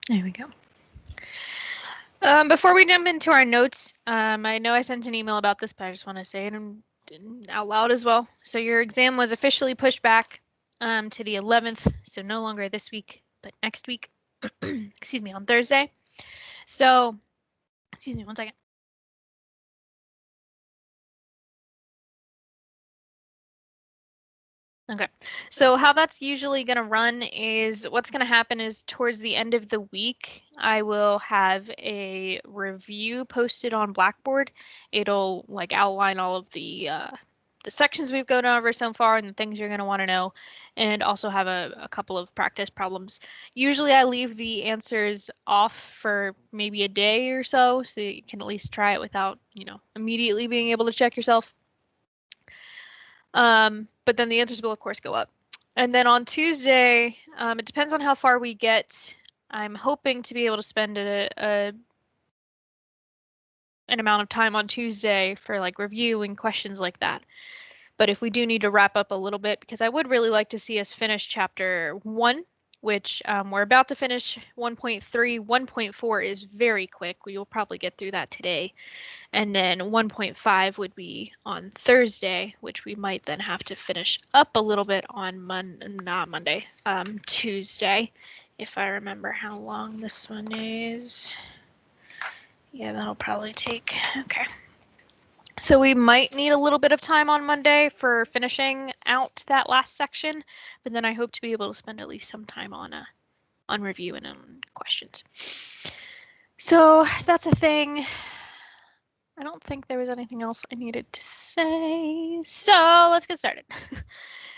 There we go. Before we jump into our notes, I know I sent an email about this, but I just want to say it out loud as well. So your exam was officially pushed back to the 11th, so no longer this week, but next week. Excuse me, on Thursday. So, excuse me, one second. Okay, so how that's usually going to run is what's going to happen is towards the end of the week, I will have a review posted on Blackboard. It'll like outline all of the sections we've gone over so far and the things you're going to want to know, and also have a couple of practice problems. Usually I leave the answers off for maybe a day or so you can at least try it without, immediately being able to check yourself. But then the answers will of course go up. And then on Tuesday, it depends on how far we get. I'm hoping to be able to spend an amount of time on Tuesday for like review and questions like that. But if we do need to wrap up a little bit, because I would really like to see us finish chapter 1, which we're about to finish 1.3. 1.4 is very quick. We will probably get through that today. And then 1.5 would be on Thursday, which we might then have to finish up a little bit on Tuesday, if I remember how long this one is. Yeah, that'll probably take, okay. So we might need a little bit of time on Monday for finishing out that last section, but then I hope to be able to spend at least some time on review and on questions. So that's a thing. I don't think there was anything else I needed to say. So let's get started.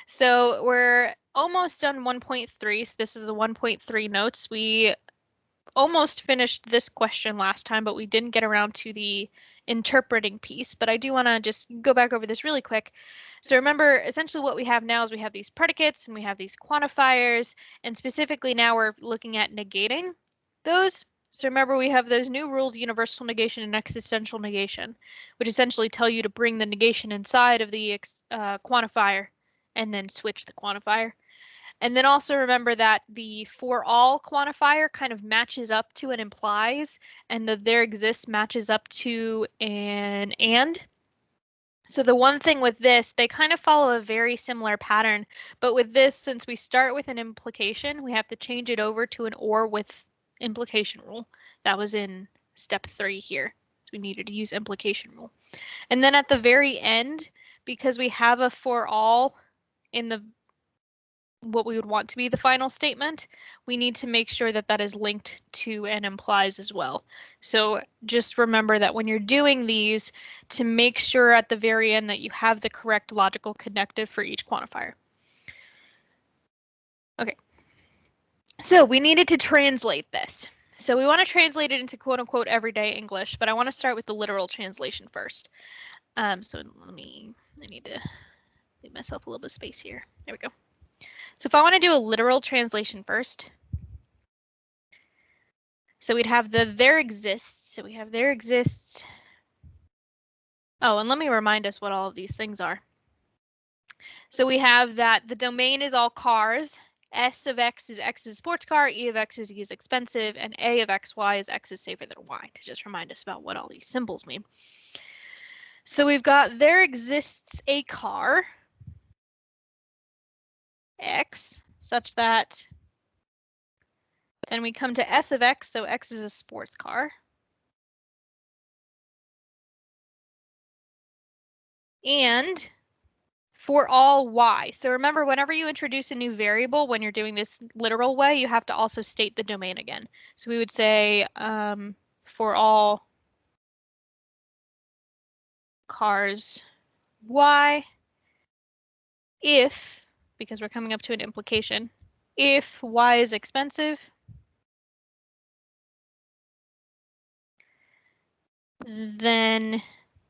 So we're almost done 1.3. So this is the 1.3 notes. We almost finished this question last time, but we didn't get around to the interpreting piece. But I do want to just go back over this really quick. So remember, essentially what we have now is we have these predicates and we have these quantifiers. And specifically now we're looking at negating those. So remember, we have those new rules, universal negation and existential negation, which essentially tell you to bring the negation inside of the quantifier and then switch the quantifier. And then also remember that the for all quantifier kind of matches up to and implies, and the there exists matches up to an and. So the one thing with this, they kind of follow a very similar pattern, but with this, since we start with an implication, we have to change it over to an or with implication rule. That was in step 3 here. So we needed to use implication rule. And then at the very end, because we have a for all in the what we would want to be the final statement, we need to make sure that that is linked to and implies as well. So just remember that when you're doing these, to make sure at the very end that you have the correct logical connective for each quantifier. Okay, so we needed to translate this. So we want to translate it into quote unquote everyday English, but I want to start with the literal translation first. So I need to leave myself a little bit of space here. There we go. So if I want to do a literal translation first, so we'd have the there exists. So we have there exists. Oh, and let me remind us what all of these things are. So we have that the domain is all cars. S of X is X's sports car, E of X is E is expensive, and A of XY is X is safer than Y, to just remind us about what all these symbols mean. So we've got there exists a car, X, such that then we come to S of X, so X is a sports car. And for all Y. So remember, whenever you introduce a new variable, when you're doing this literal way, you have to also state the domain again. So we would say for all cars Y, if, because we're coming up to an implication, if Y is expensive, then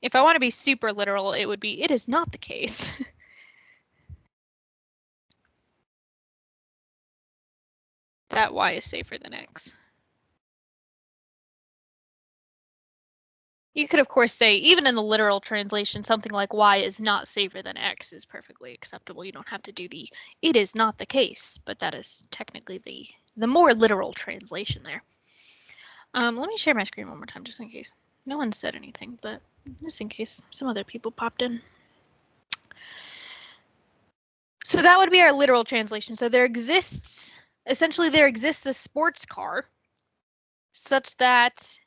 if I want to be super literal, it would be it is not the case. that Y is safer than X. You could, of course, say, even in the literal translation, something like Y is not safer than X is perfectly acceptable. You don't have to do the it is not the case, but that is technically the more literal translation there. Let me share my screen one more time just in case. No one said anything, but just in case some other people popped in. So that would be our literal translation. So essentially there exists a sports car such that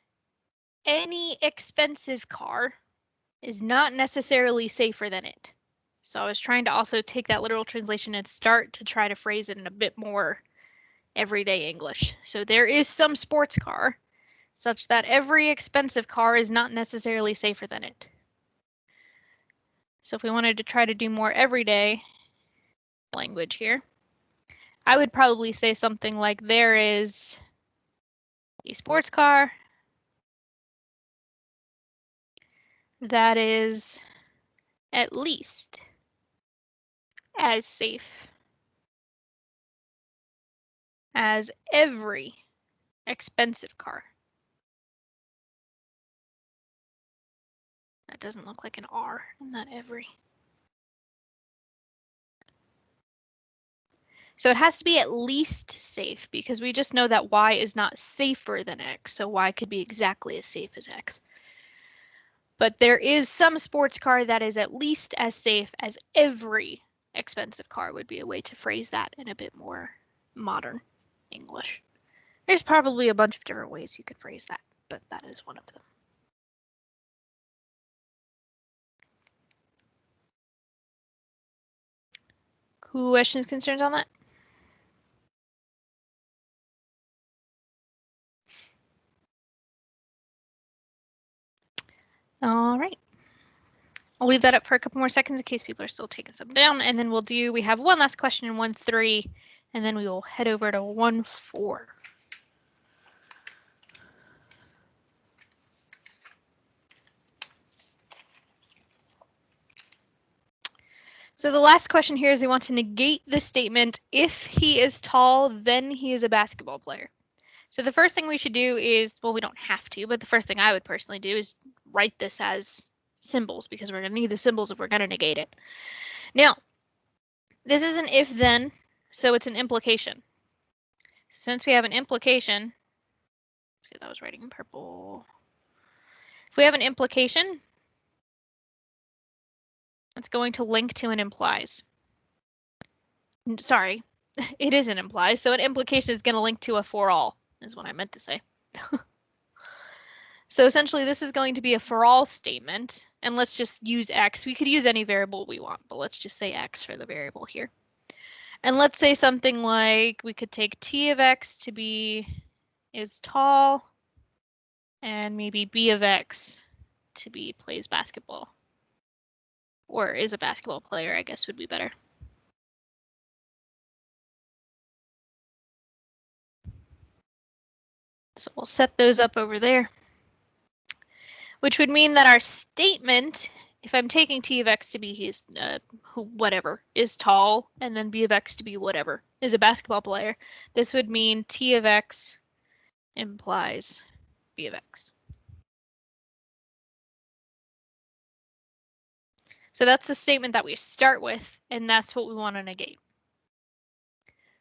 any expensive car is not necessarily safer than it. So I was trying to also take that literal translation and start to try to phrase it in a bit more everyday English. So there is some sports car such that every expensive car is not necessarily safer than it. So if we wanted to try to do more everyday language here, I would probably say something like there is a sports car that is at least as safe as every expensive car. That doesn't look like an R in that every. So it has to be at least safe because we just know that Y is not safer than X, so Y could be exactly as safe as X. But there is some sports car that is at least as safe as every expensive car would be a way to phrase that in a bit more modern English. There's probably a bunch of different ways you could phrase that, but that is one of them. Questions, concerns on that? All right. I'll leave that up for a couple more seconds in case people are still taking some down, and then we have one last question in 1.3, and then we will head over to 1.4. So the last question here is they want to negate the statement, if he is tall, then he is a basketball player. So the first thing we should do is, well, we don't have to, but the first thing I would personally do is write this as symbols because we're going to need the symbols if we're going to negate it. Now, this is an if then, so it's an implication. Since we have an implication, that was writing in purple. If we have an implication, it's going to link to an implies. Sorry, it is an implies, so an implication is going to link to a for all, is what I meant to say. So essentially this is going to be a for all statement, and let's just use X. We could use any variable we want, but let's just say X for the variable here. And let's say something like we could take T of X to be is tall, and maybe B of X to be plays basketball. Or is a basketball player, I guess would be better. So we'll set those up over there. Which would mean that our statement, if I'm taking T of X to be his, whatever, is tall, and then B of X to be whatever, is a basketball player, this would mean T of X implies B of X. So that's the statement that we start with, and that's what we want to negate.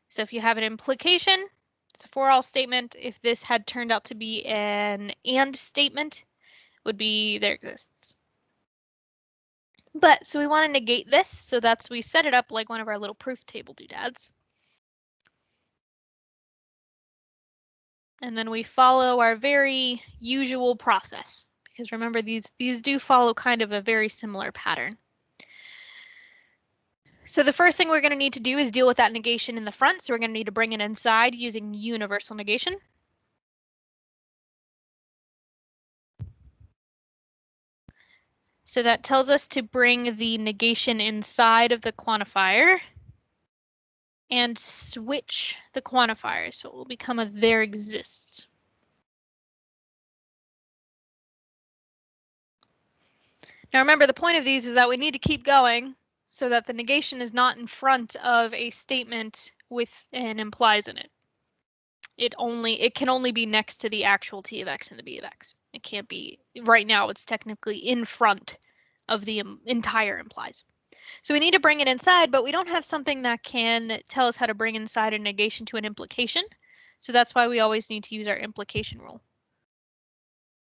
So if you have an implication, it's a for all statement. If this had turned out to be an and statement, would be there exists. But so we want to negate this, so we set it up like one of our little proof table doodads. And then we follow our very usual process, because remember these do follow kind of a very similar pattern. So the first thing we're going to need to do is deal with that negation in the front, so we're going to need to bring it inside using universal negation. So that tells us to bring the negation inside of the quantifier and switch the quantifier, so it will become a there exists. Now remember, the point of these is that we need to keep going so that the negation is not in front of a statement with an implies in it. It can only be next to the actual T of X and the B of X. It can't be, right now it's technically in front of the entire implies. So we need to bring it inside, but we don't have something that can tell us how to bring inside a negation to an implication. So that's why we always need to use our implication rule.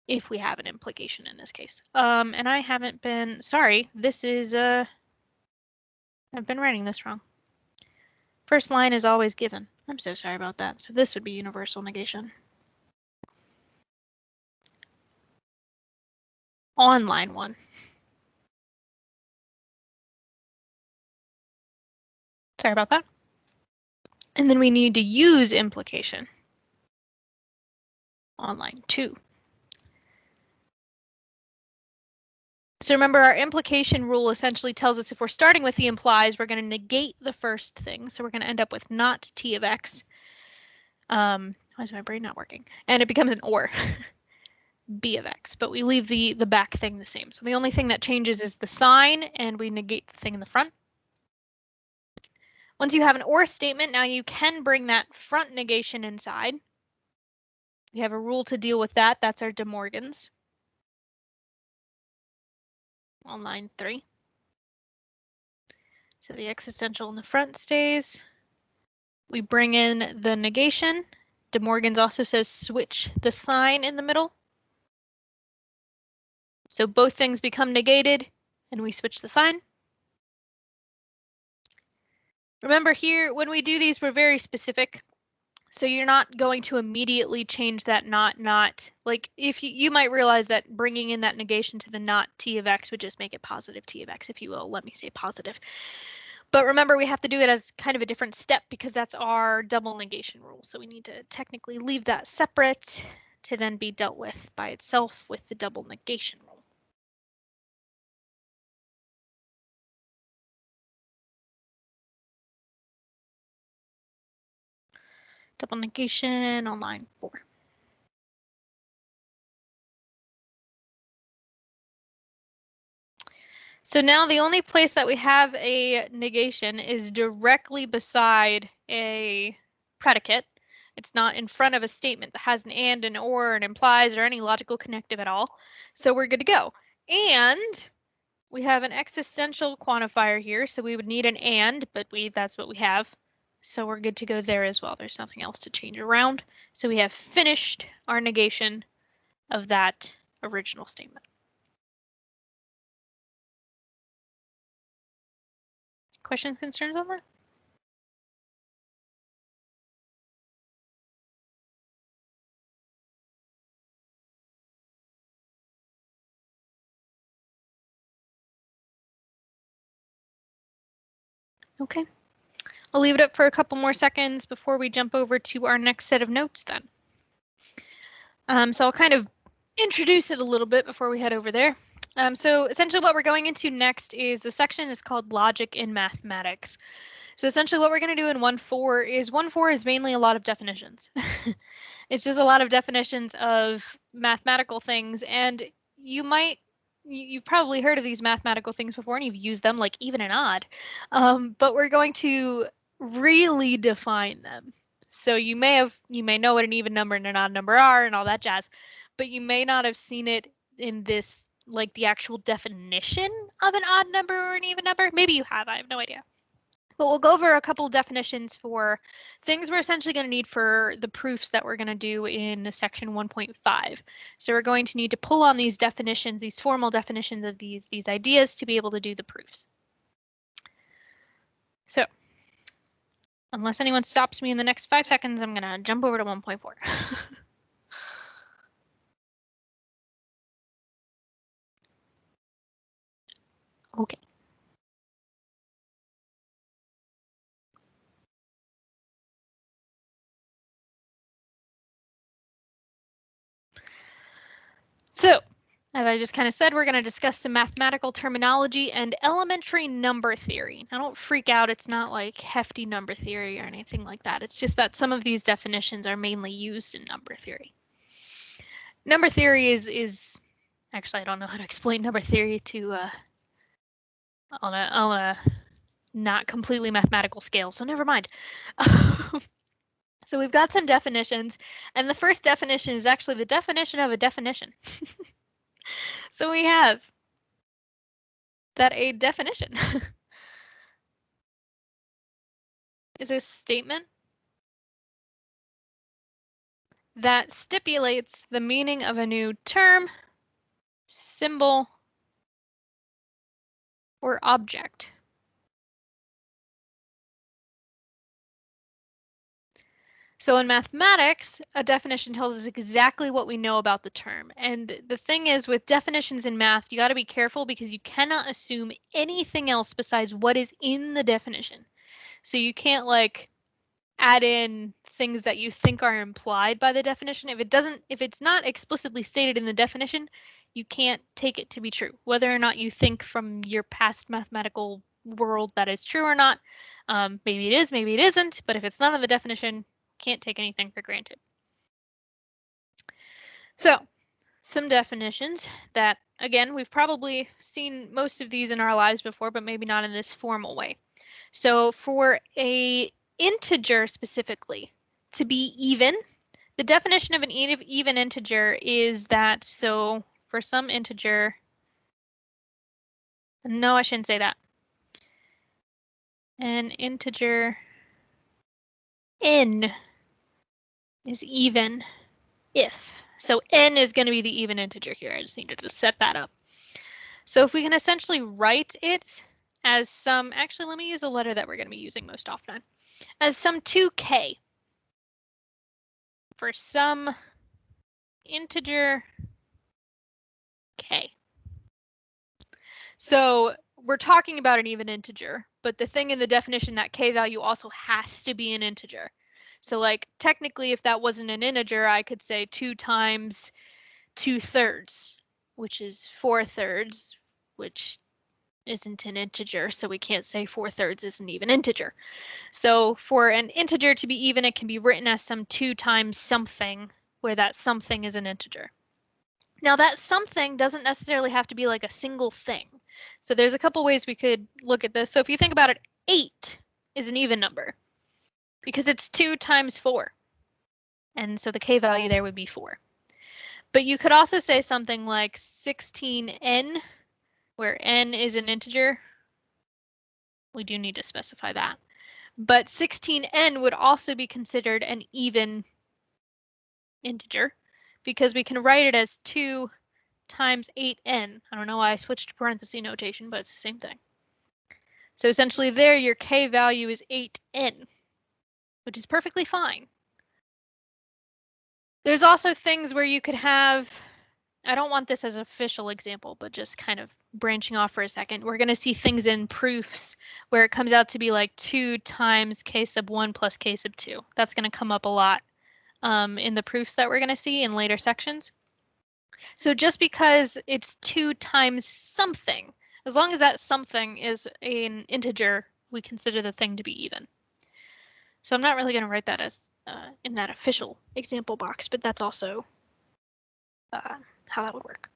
If we have an implication in this case. And I haven't been, sorry, this is, I've been writing this wrong. First line is always given. I'm so sorry about that. So this would be universal negation. On line 1. Sorry about that. And then we need to use implication on line 2. So remember, our implication rule essentially tells us if we're starting with the implies, we're going to negate the first thing. So we're going to end up with not t of x. Why is my brain not working? And it becomes an or. B of x, but we leave the back thing the same. So the only thing that changes is the sign, and we negate the thing in the front. Once you have an or statement, now you can bring that front negation inside. We have a rule to deal with that. That's our De Morgan's on line 3. So the existential in the front stays. We bring in the negation. De Morgan's also says switch the sign in the middle. So both things become negated, and we switch the sign. Remember here, when we do these, we're very specific. So you're not going to immediately change that not. Like if you might realize that bringing in that negation to the not t of x would just make it positive t of x, if you will. Let me say positive. But remember, we have to do it as kind of a different step because that's our double negation rule. So we need to technically leave that separate to then be dealt with by itself with the double negation rule. Double negation on line 4. So now the only place that we have a negation is directly beside a predicate. It's not in front of a statement that has an and, an or, an implies, or any logical connective at all. So we're good to go. And we have an existential quantifier here, so we would need an and, but that's what we have. So we're good to go there as well. There's nothing else to change around. So we have finished our negation of that original statement. Questions, concerns on that? Okay. I'll leave it up for a couple more seconds before we jump over to our next set of notes then. So I'll kind of introduce it a little bit before we head over there. So essentially what we're going into next is the section is called Logic in Mathematics. So essentially what we're going to do in 1.4 is mainly a lot of definitions. It's just a lot of definitions of mathematical things, and you've probably heard of these mathematical things before and you've used them, like even and odd. But we're going to really define them. So you may know what an even number and an odd number are and all that jazz, but you may not have seen it in this, like the actual definition of an odd number or an even number. Maybe you have, I have no idea. But we'll go over a couple of definitions for things we're essentially going to need for the proofs that we're going to do in section 1.5. So we're going to need to pull on these definitions, these formal definitions of these ideas to be able to do the proofs. So unless anyone stops me in the next 5 seconds, I'm going to jump over to 1.4. Okay. So, as I just kind of said, we're going to discuss some mathematical terminology and elementary number theory. Now, don't freak out. It's not like hefty number theory or anything like that. It's just that some of these definitions are mainly used in number theory. Number theory is actually, I don't know how to explain number theory to on a not completely mathematical scale, so never mind. So we've got some definitions, and the first definition is actually the definition of a definition. So we have that a definition is a statement that stipulates the meaning of a new term, symbol, or object. So in mathematics, a definition tells us exactly what we know about the term. And the thing is, with definitions in math, you got to be careful because you cannot assume anything else besides what is in the definition. So you can't like add in things that you think are implied by the definition. If it's not explicitly stated in the definition, you can't take it to be true. Whether or not you think from your past mathematical world that is true or not, maybe it is, maybe it isn't, but if it's not in the definition, can't take anything for granted. So, some definitions that, again, we've probably seen most of these in our lives before, but maybe not in this formal way. So for a integer specifically, to be even, the definition of an even integer is that, so for some integer, no, I shouldn't say that. An integer n is even if. So n is going to be the even integer here. I just needed to set that up. So if we can essentially write it as some, actually, let me use a letter that we're going to be using most often, as some 2k for some integer k. So we're talking about an even integer, but the thing in the definition, that k value also has to be an integer. So like technically if that wasn't an integer, I could say 2 times 2/3, which is 4/3, which isn't an integer, so we can't say 4/3 is an even integer. So for an integer to be even, it can be written as some 2 times something, where that something is an integer. Now that something doesn't necessarily have to be like a single thing. So there's a couple ways we could look at this. So if you think about it, 8 is an even number because it's 2 times 4. And so the k value there would be 4. But you could also say something like 16n, where n is an integer. We do need to specify that. But 16n would also be considered an even integer because we can write it as 2 times 8n. I don't know why I switched to parenthesis notation, but it's the same thing. So essentially there, your k value is 8n, which is perfectly fine. There's also things where you could have, I don't want this as an official example, but just kind of branching off for a second. We're going to see things in proofs where it comes out to be like 2 times k sub 1 plus k sub 2. That's going to come up a lot in the proofs that we're going to see in later sections. So just because it's 2 times something, as long as that something is an integer, we consider the thing to be even. So I'm not really going to write that as in that official example box, but that's also how that would work.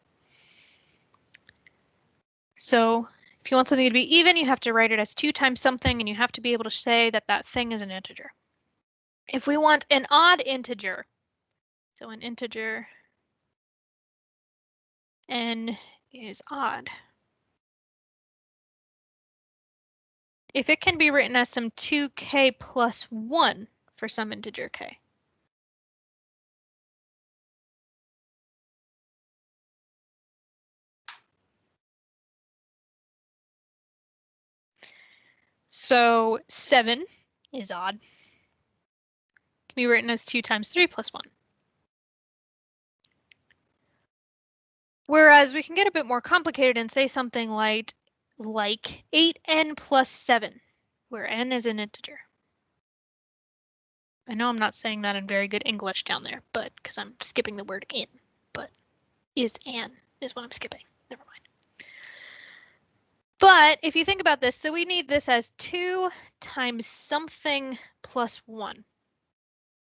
So if you want something to be even, you have to write it as 2 times something, and you have to be able to say that that thing is an integer. If we want an odd integer, so an integer n is odd. If it can be written as some 2k plus 1 for some integer k. So 7 is odd. Can be written as 2 times 3 plus 1. Whereas we can get a bit more complicated and say something like 8n plus 7, where n is an integer. I know I'm not saying that in very good English down there, but because I'm skipping the word in, but is an is what I'm skipping. Never mind. But if you think about this, so we need this as 2 times something plus 1.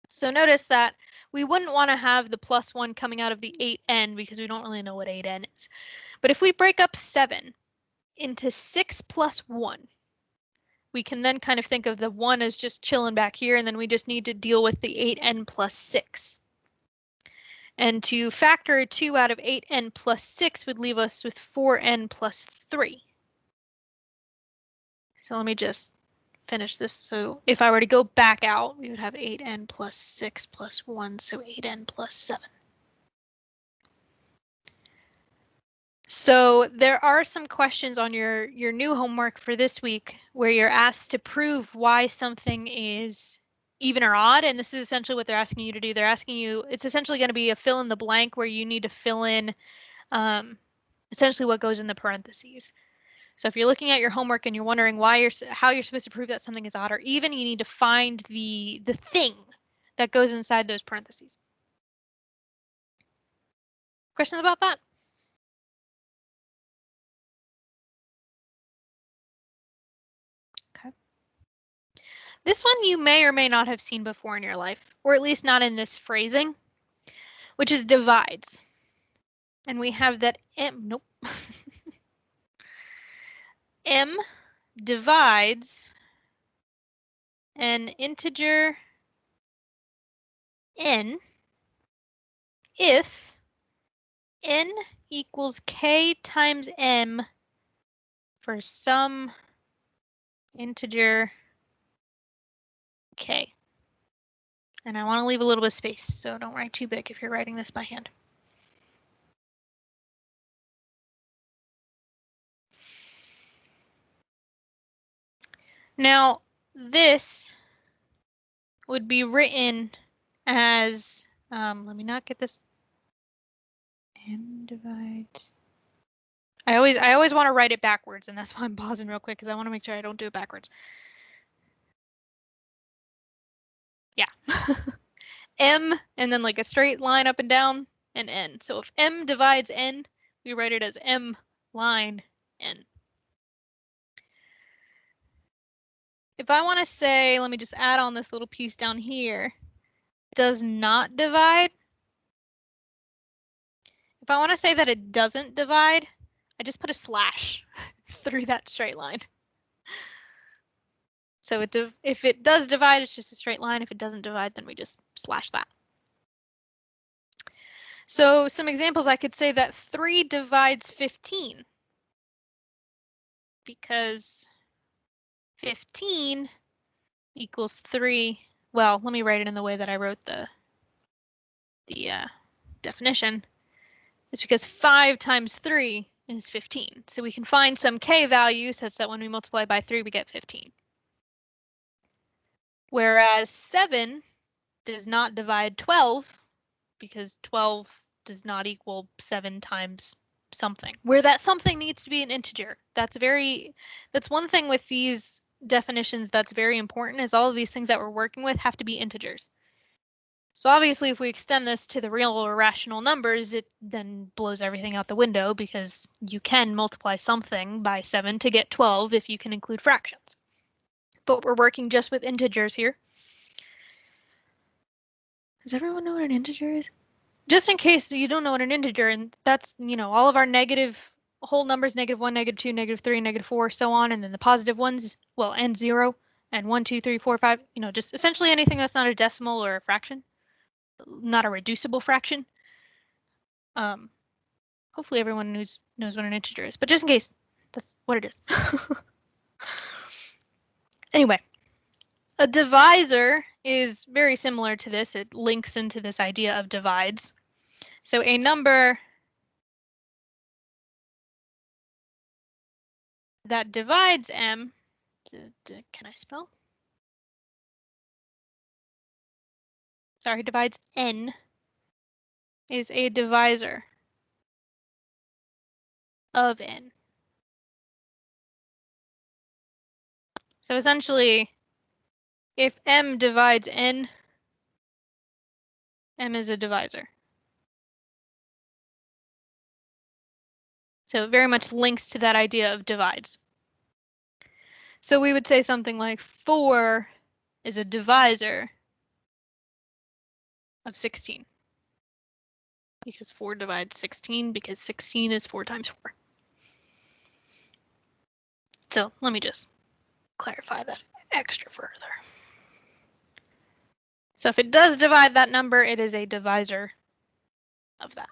So notice that we wouldn't want to have the plus 1 coming out of the 8n because we don't really know what 8n is. But if we break up 7 into 6 plus 1, we can then kind of think of the 1 as just chilling back here, and then we just need to deal with the 8n plus 6. And to factor 2 out of 8n plus 6 would leave us with 4n plus 3. So let me just finish this. So if I were to go back out, we would have 8n plus 6 plus 1, so 8n plus 7. So there are some questions on your new homework for this week where you're asked to prove why something is even or odd, and this is essentially what they're asking you to do. They're asking you, it's essentially going to be a fill in the blank where you need to fill in essentially what goes in the parentheses. So if you're looking at your homework and you're wondering how you're supposed to prove that something is odd or even, you need to find the thing that goes inside those parentheses. Questions about that? Okay. This one you may or may not have seen before in your life, or at least not in this phrasing, which is divides. And we have that m, nope. M divides an integer n if n equals k times m for some integer k. And I want to leave a little bit of space, so don't write too big if you're writing this by hand. Now, this would be written as, let me not get this, n divides. I always want to write it backwards, and that's why I'm pausing real quick, because I want to make sure I don't do it backwards. Yeah. M, and then like a straight line up and down, and n. So if m divides n, we write it as m line n. If I want to say, let me just add on this little piece down here, does not divide. If I want to say that it doesn't divide, I just put a slash through that straight line. So if it does divide, it's just a straight line. If it doesn't divide, then we just slash that. So some examples, I could say that 3 divides 15 because 15 equals 3. Well, let me write it in the way that I wrote the definition. It's because 5 times 3 is 15. So we can find some k value such that when we multiply by 3, we get 15. Whereas 7 does not divide 12 because 12 does not equal 7 times something, where that something needs to be an integer. That's one thing with these definitions that's very important, is all of these things that we're working with have to be integers. So obviously if we extend this to the real or rational numbers, it then blows everything out the window, because you can multiply something by 7 to get 12 if you can include fractions. But we're working just with integers here. Does everyone know what an integer is? Just in case you don't know what an integer, and that's, all of our negative whole numbers, -1, -2, -3, -4, so on, and then the positive ones, well, and 0, and 1, 2, 3, 4, 5, just essentially anything that's not a decimal or a fraction, not a reducible fraction. Hopefully everyone knows what an integer is, but just in case, that's what it is. Anyway, a divisor is very similar to this. It links into this idea of divides. So a number that divides m, can I spell? Sorry, divides n, is a divisor of n. So essentially, if m divides n, m is a divisor. So it very much links to that idea of divides. So we would say something like 4 is a divisor of 16. Because 4 divides 16, because 16 is 4 times 4. So let me just clarify that extra further. So if it does divide that number, it is a divisor of that.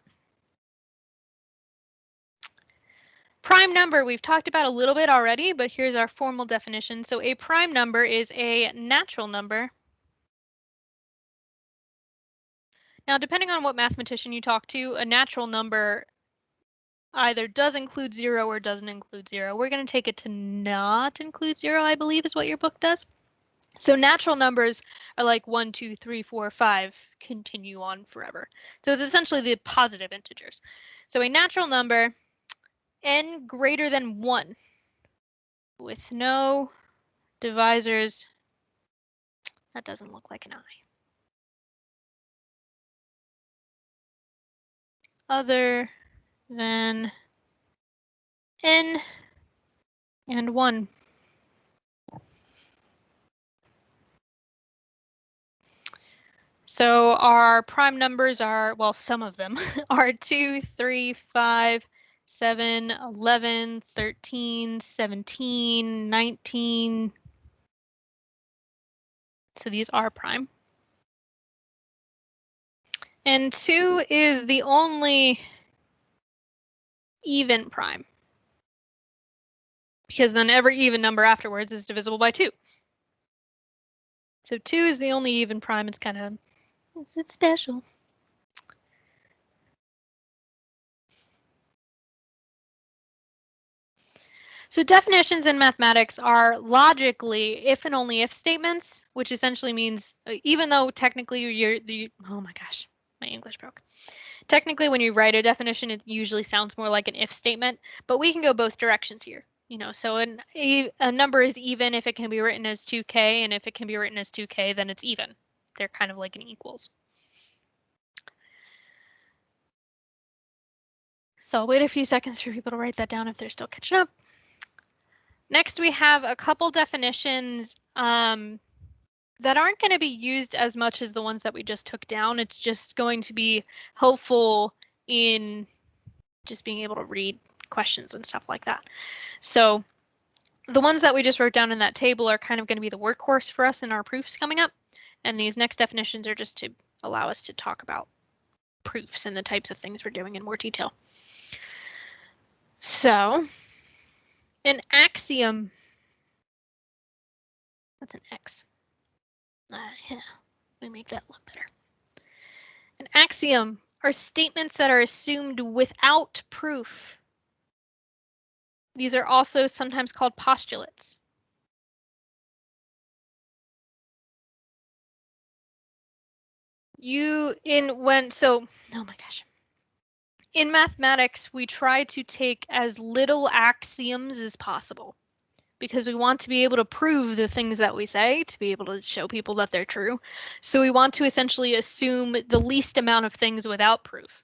Prime number, we've talked about a little bit already, but here's our formal definition. So a prime number is a natural number. Now, depending on what mathematician you talk to, a natural number either does include 0 or doesn't include 0. We're going to take it to not include 0, I believe is what your book does. So natural numbers are like 1, 2, 3, 4, 5, continue on forever. So it's essentially the positive integers. So a natural number, n greater than 1, with no divisors. That doesn't look like an I. Other than n and 1. So our prime numbers are, well, some of them are 2, 3, 5, 7, 11, 13, 17, 19. So these are prime. And 2 is the only even prime, because then every even number afterwards is divisible by 2. So 2 is the only even prime. It's kind of, it's special. So definitions in mathematics are logically if and only if statements, which essentially means even though technically oh my gosh, my English broke. Technically, when you write a definition, it usually sounds more like an if statement, but we can go both directions here. You know, so a number is even if it can be written as 2k, and if it can be written as 2k, then it's even. They're kind of like an equals. So I'll wait a few seconds for people to write that down if they're still catching up. Next, we have a couple definitions that aren't going to be used as much as the ones that we just took down. It's just going to be helpful in just being able to read questions and stuff like that. So the ones that we just wrote down in that table are kind of going to be the workhorse for us in our proofs coming up. And these next definitions are just to allow us to talk about proofs and the types of things we're doing in more detail. So an axiom, that's an X. Yeah, let me make that look better. An axiom are statements that are assumed without proof. These are also sometimes called postulates. Oh my gosh. In mathematics, we try to take as little axioms as possible because we want to be able to prove the things that we say, to be able to show people that they're true. So we want to essentially assume the least amount of things without proof.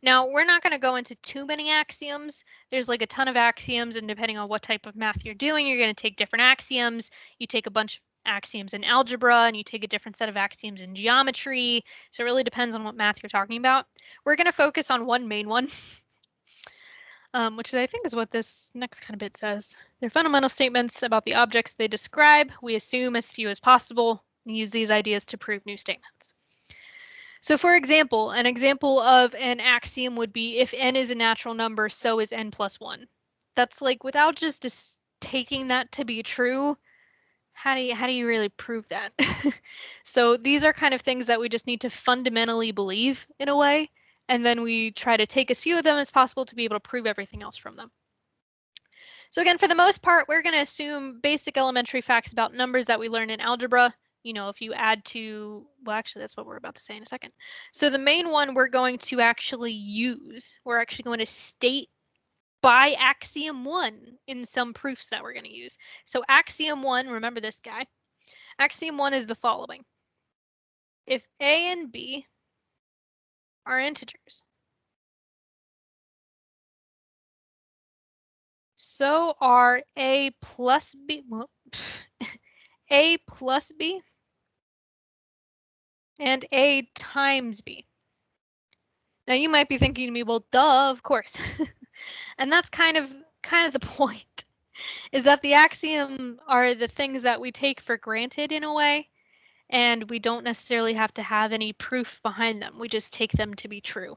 Now, we're not going to go into too many axioms. There's like a ton of axioms, and depending on what type of math you're doing, you're going to take different axioms. You take a bunch of axioms in algebra, and you take a different set of axioms in geometry. So it really depends on what math you're talking about. We're going to focus on one main one, which I think is what this next kind of bit says. They're fundamental statements about the objects they describe. We assume as few as possible and use these ideas to prove new statements. So for example, an example of an axiom would be if n is a natural number, so is n plus 1. That's like without just taking that to be true, how do you really prove that? So these are kind of things that we just need to fundamentally believe in a way, and then we try to take as few of them as possible to be able to prove everything else from them. So again, for the most part, we're going to assume basic elementary facts about numbers that we learn in algebra. You know, if you add to, well, actually, that's what we're about to say in a second. So the main one we're going to actually use, we're actually going to state by axiom 1 in some proofs that we're going to use. So axiom 1, remember this guy. Axiom 1 is the following. If a and b are integers, so are a plus b, well, a plus b and a times b. Now you might be thinking to me, well, duh, of course. And that's kind of the point, is that the axiom are the things that we take for granted in a way, and we don't necessarily have to have any proof behind them. We just take them to be true.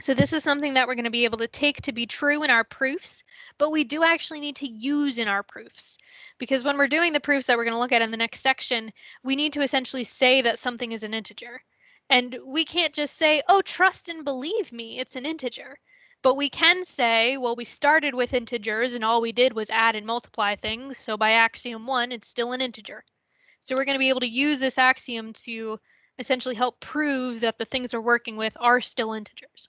So this is something that we're going to be able to take to be true in our proofs, but we do actually need to use in our proofs. Because when we're doing the proofs that we're going to look at in the next section, we need to essentially say that something is an integer. And we can't just say, oh, trust and believe me, it's an integer. But we can say, well, we started with integers and all we did was add and multiply things. So by axiom 1, it's still an integer. So we're going to be able to use this axiom to essentially help prove that the things we're working with are still integers.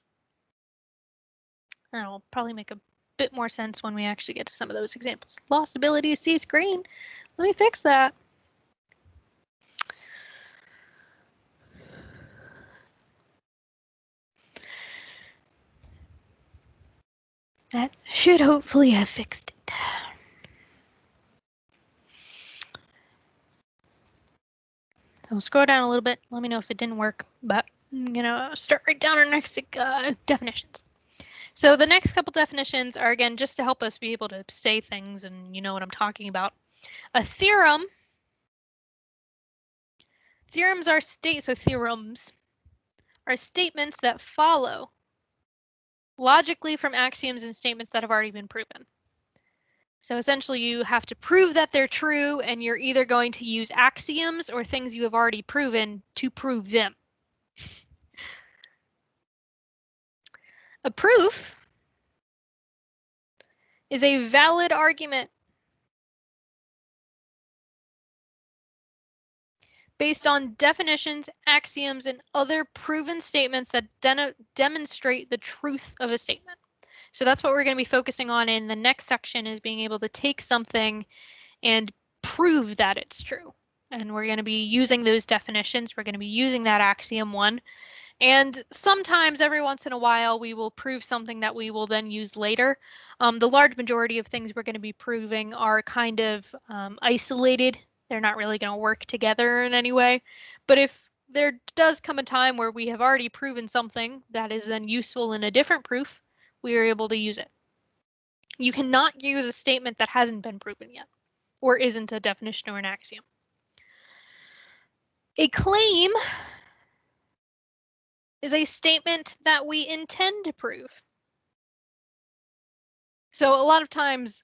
That'll probably make a bit more sense when we actually get to some of those examples. Lost ability to see screen. Let me fix that. That should hopefully have fixed it. So we'll scroll down a little bit. Let me know if it didn't work, but I'm gonna start right down our next definitions. So the next couple definitions are, again, just to help us be able to say things and you know what I'm talking about. A theorem. Theorems are theorems are statements that follow logically from axioms and statements that have already been proven. So essentially you have to prove that they're true, and you're either going to use axioms or things you have already proven to prove them. A proof is a valid argument based on definitions, axioms, and other proven statements that demonstrate the truth of a statement. So that's what we're going to be focusing on in the next section, is being able to take something and prove that it's true. And we're going to be using those definitions. We're going to be using that axiom 1. And sometimes, every once in a while, we will prove something that we will then use later. The large majority of things we're going to be proving are kind of isolated. They're not really going to work together in any way. But if there does come a time where we have already proven something that is then useful in a different proof, we are able to use it. You cannot use a statement that hasn't been proven yet, or isn't a definition or an axiom. A claim is a statement that we intend to prove. So a lot of times,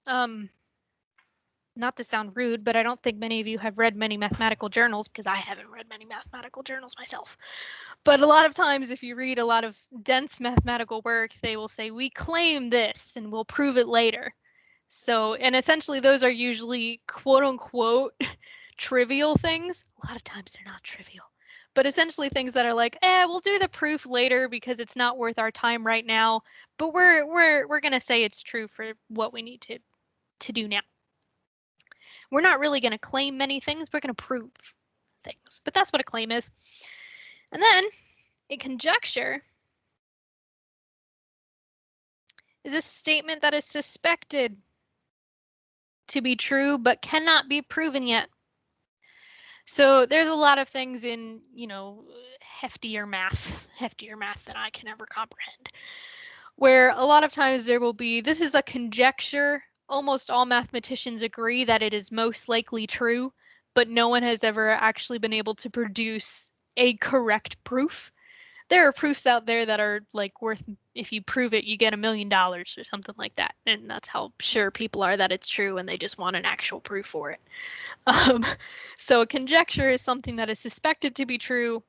not to sound rude, but I don't think many of you have read many mathematical journals, because I haven't read many mathematical journals myself. But a lot of times, if you read a lot of dense mathematical work, they will say, we claim this and we'll prove it later. So, and essentially those are usually quote unquote trivial things. A lot of times they're not trivial, but essentially things that are like, we'll do the proof later because it's not worth our time right now, but we're going to say it's true for what we need to do now. We're not really going to claim many things, we're going to prove things, but that's what a claim is. And then a conjecture is a statement that is suspected to be true but cannot be proven yet. So there's a lot of things in, heftier math than I can ever comprehend, where a lot of times there will be, this is a conjecture. Almost all mathematicians agree that it is most likely true, but no one has ever actually been able to produce a correct proof. There are proofs out there that are like worth, if you prove it, you get $1 million or something like that. And that's how sure people are that it's true, and they just want an actual proof for it. So a conjecture is something that is suspected to be true.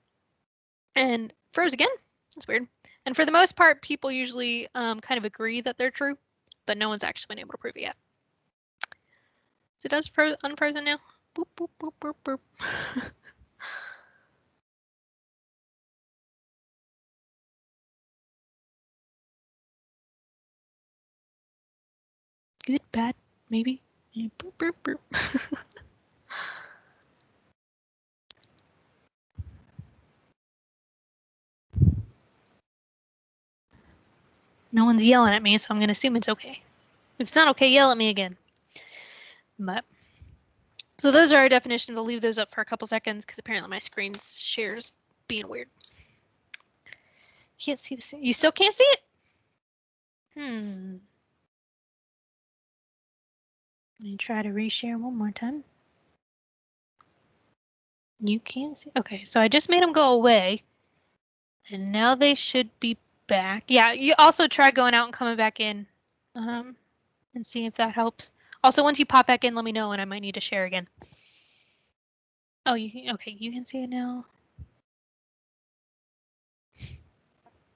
And froze again. That's weird. And for the most part, people usually kind of agree that they're true, but no one's actually been able to prove it yet. So it does unfrozen now. Boop, boop, boop, boop, boop. Good, bad, maybe. Yeah, boop, boop, boop. No one's yelling at me, so I'm going to assume it's okay. If it's not okay, yell at me again. But so those are our definitions. I'll leave those up for a couple seconds because apparently my screen shares being weird. Can't see this. You still can't see it? Let me try to reshare one more time. You can't see. Okay, so I just made them go away, and now they should be back. Yeah, you also try going out and coming back in and see if that helps. Also, once you pop back in, let me know and I might need to share again. Oh, okay, you can see it now.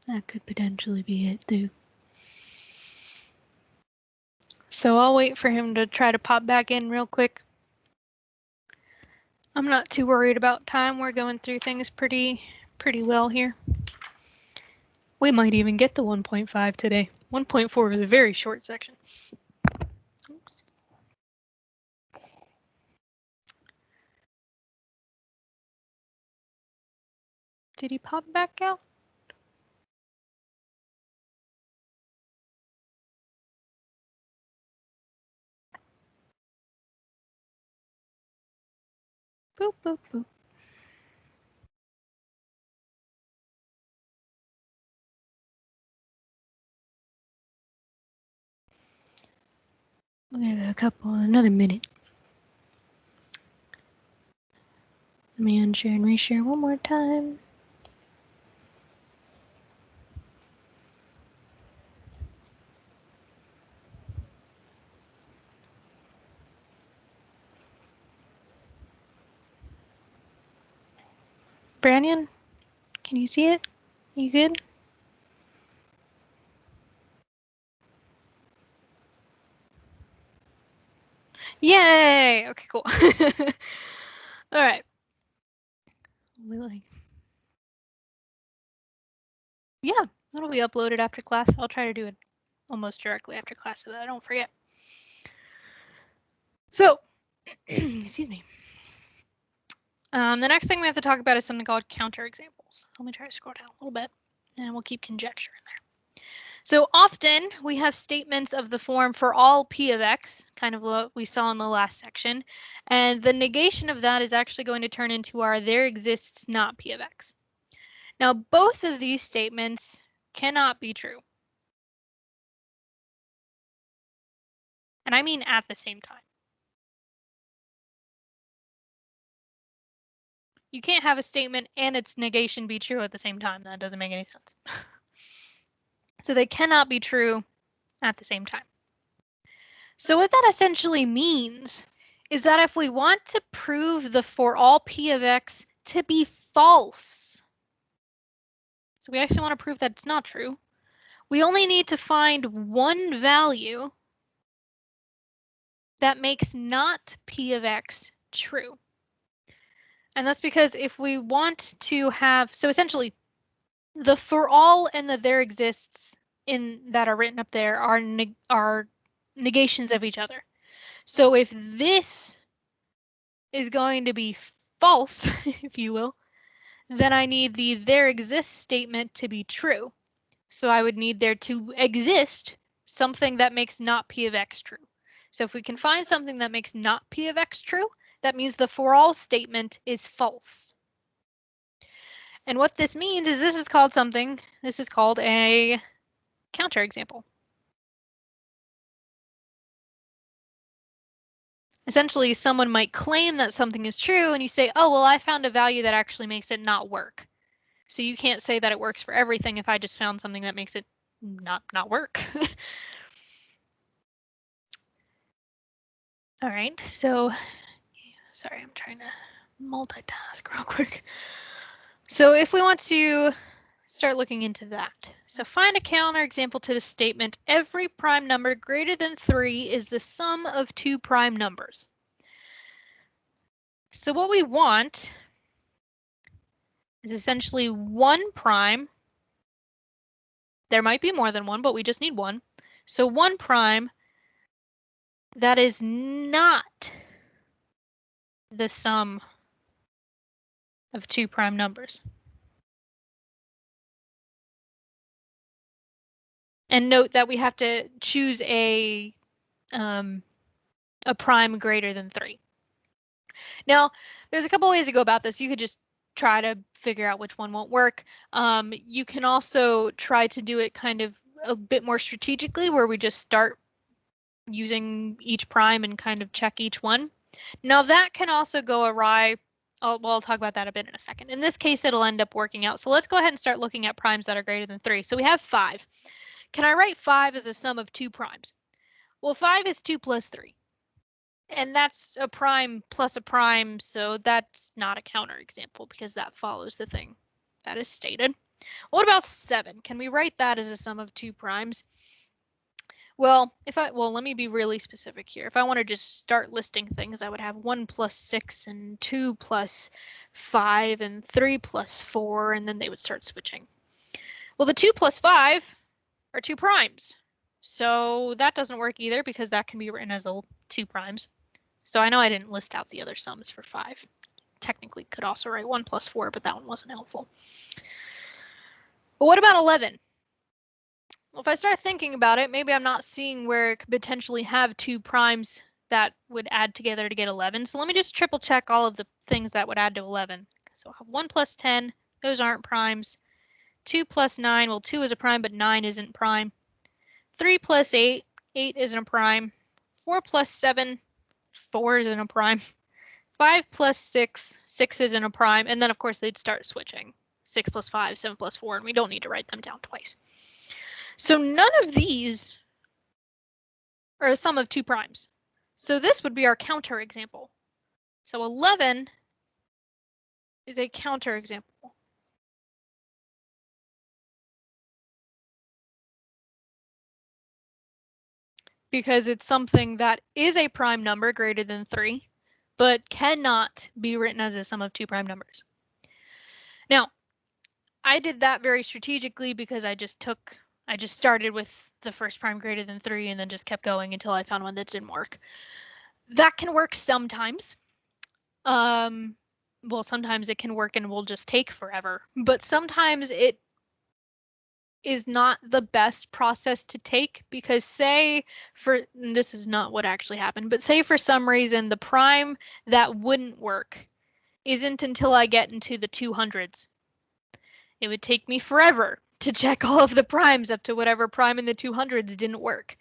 That could potentially be it too. So I'll wait for him to try to pop back in real quick. I'm not too worried about time. We're going through things pretty well here. We might even get to 1.5 today. 1.4 is a very short section. Oops. Did he pop back out? Boop, boop, boop. We'll give it another minute. Let me unshare and reshare one more time. Brandon, can you see it? You good? Yay! Okay, cool. All right. Yeah, that'll be uploaded after class. I'll try to do it almost directly after class so that I don't forget. So, excuse me. The next thing we have to talk about is something called counterexamples. Let me try to scroll down a little bit, and we'll keep conjecture in there. So often we have statements of the form for all p of x, kind of what we saw in the last section, and the negation of that is actually going to turn into our there exists not p of x. Now, both of these statements cannot be true. And I mean at the same time. You can't have a statement and its negation be true at the same time. That doesn't make any sense. So they cannot be true at the same time. So what that essentially means is that if we want to prove the for all p of x to be false, so we actually want to prove that it's not true, we only need to find one value that makes not p of x true. And that's because if we want to have, so essentially the for all and the there exists in that are written up there are negations of each other. So if this is going to be false, if you will, then I need the there exists statement to be true. So I would need there to exist something that makes not p of x true. So if we can find something that makes not p of x true, that means the for all statement is false. And what this means is this is called a counterexample. Essentially, someone might claim that something is true and you say, oh, well, I found a value that actually makes it not work. So you can't say that it works for everything if I just found something that makes it not work. All right, so sorry, I'm trying to multitask real quick. So if we want to start looking into that, so find a counterexample to the statement, every prime number greater than 3 is the sum of two prime numbers. So what we want is essentially one prime. There might be more than one, but we just need one. So one prime that is not the sum of two prime numbers. And note that we have to choose a prime greater than 3. Now, there's a couple ways to go about this. You could just try to figure out which one won't work. You can also try to do it kind of a bit more strategically, where we just start using each prime and kind of check each one. Now that can also go awry I'll talk about that a bit in a second. In this case, it'll end up working out. So let's go ahead and start looking at primes that are greater than 3. So we have 5. Can I write 5 as a sum of 2 primes? Well, 5 is 2 plus 3. And that's a prime plus a prime, so that's not a counterexample because that follows the thing that is stated. What about 7? Can we write that as a sum of 2 primes? Well, let me be really specific here. If I want to just start listing things, I would have 1 plus 6 and 2 plus 5 and 3 plus 4, and then they would start switching. Well, the 2 plus 5 are 2 primes. So that doesn't work either because that can be written as 2 primes. So I know I didn't list out the other sums for 5. Technically could also write 1 plus 4, but that one wasn't helpful. But what about 11? Well, if I start thinking about it, maybe I'm not seeing where it could potentially have 2 primes that would add together to get 11. So let me just triple check all of the things that would add to 11. So I'll have 1 plus 10, those aren't primes. 2 plus 9, well, 2 is a prime, but 9 isn't prime. 3 plus 8, 8 isn't a prime. 4 plus 7, 4 isn't a prime. 5 plus 6, 6 isn't a prime. And then, of course, they'd start switching. 6 plus 5, 7 plus 4, and we don't need to write them down twice. So none of these are a sum of 2 primes. So this would be our counterexample. So 11 is a counterexample. Because it's something that is a prime number greater than 3, but cannot be written as a sum of 2 prime numbers. Now, I did that very strategically because I just started with the first prime greater than 3 and then just kept going until I found one that didn't work. That can work sometimes. Well, sometimes it can work and will just take forever, but sometimes it is not the best process to take because this is not what actually happened, but say for some reason the prime that wouldn't work isn't until I get into the 200s. It would take me forever to check all of the primes up to whatever prime in the 200s didn't work.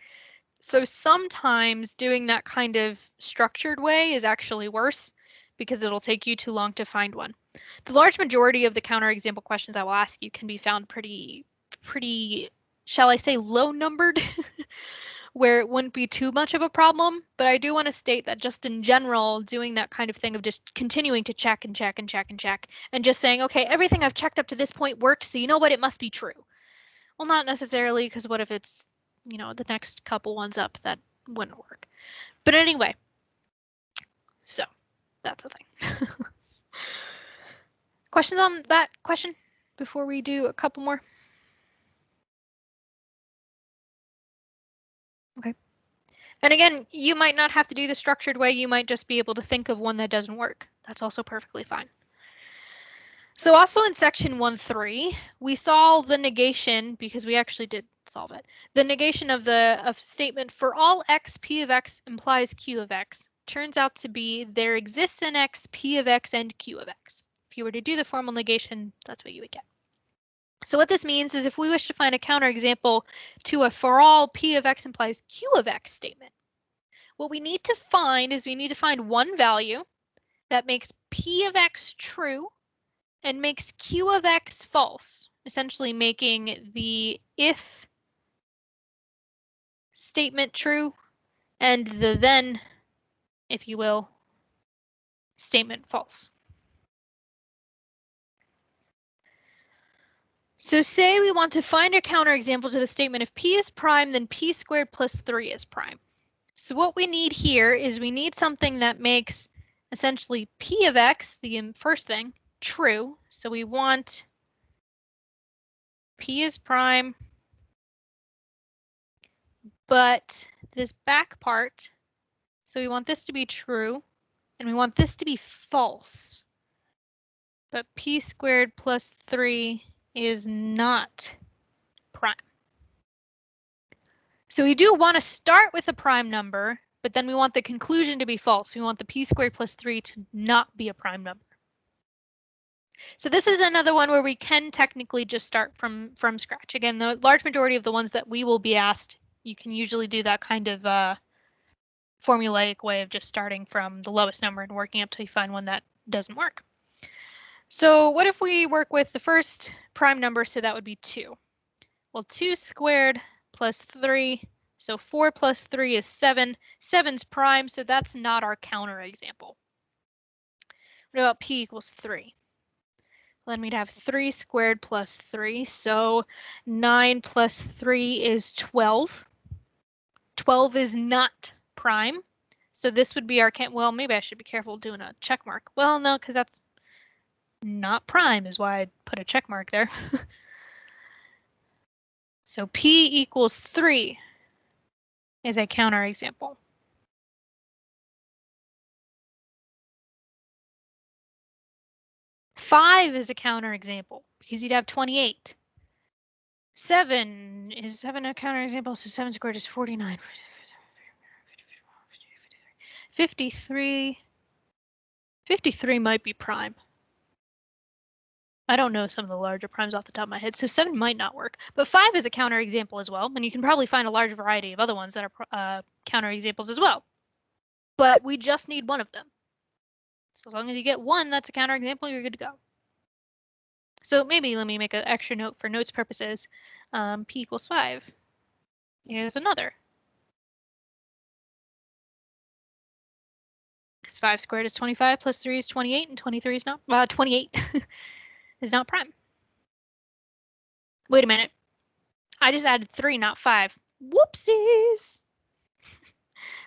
So sometimes doing that kind of structured way is actually worse because it'll take you too long to find one. The large majority of the counterexample questions I will ask you can be found pretty, shall I say, low numbered, where it wouldn't be too much of a problem. But I do want to state that just in general, doing that kind of thing of just continuing to check and check and check and check and just saying, okay, everything I've checked up to this point works, so you know what, it must be true. Well, not necessarily, because what if it's, the next couple ones up that wouldn't work. But anyway, so that's the thing. Questions on that question before we do a couple more? Okay. And again, you might not have to do the structured way. You might just be able to think of one that doesn't work. That's also perfectly fine. So also in section 1.3, we saw the negation, because we actually did solve it. The negation of the statement for all x, p of x implies q of x turns out to be there exists in x, p of x, and q of x. If you were to do the formal negation, that's what you would get. So what this means is if we wish to find a counterexample to a for all p of x implies q of x statement, what we need to find is we need to find one value that makes p of x true and makes q of x false, essentially making the if statement true and the then, if you will, statement false. So say we want to find a counterexample to the statement if p is prime, then p squared plus 3 is prime. So what we need here is we need something that makes essentially p of x, the first thing, true. So we want p is prime, but this back part, so we want this to be true, and we want this to be false. But p squared plus 3 is not prime. So we do want to start with a prime number, but then we want the conclusion to be false. We want the p squared plus 3 to not be a prime number. So this is another one where we can technically just start from scratch. Again, the large majority of the ones that we will be asked, you can usually do that kind of formulaic way of just starting from the lowest number and working up till you find one that doesn't work. So what if we work with the first prime number, so that would be 2. Well, 2 squared plus 3, so 4 plus 3 is 7. 7's prime, so that's not our counterexample. What about p equals 3? Then we'd have 3 squared plus 3, so 9 plus 3 is 12. 12 is not prime, so this would be our well, maybe I should be careful doing a check mark. Well, no, because that's not prime is why I put a check mark there. So p equals 3 is a counterexample. Five is a counterexample because you'd have 28. 7 is a counterexample, so 7 squared is 49. 53. 53 might be prime. I don't know some of the larger primes off the top of my head, so 7 might not work. But 5 is a counterexample as well, and you can probably find a large variety of other ones that are counterexamples as well. But we just need one of them. So as long as you get one that's a counterexample, you're good to go. So maybe let me make an extra note for notes purposes. P equals 5 is another. Because 5 squared is 25 plus 3 is 28, and 23 is not 28 is not prime. Wait a minute. I just added 3, not 5. Whoopsies.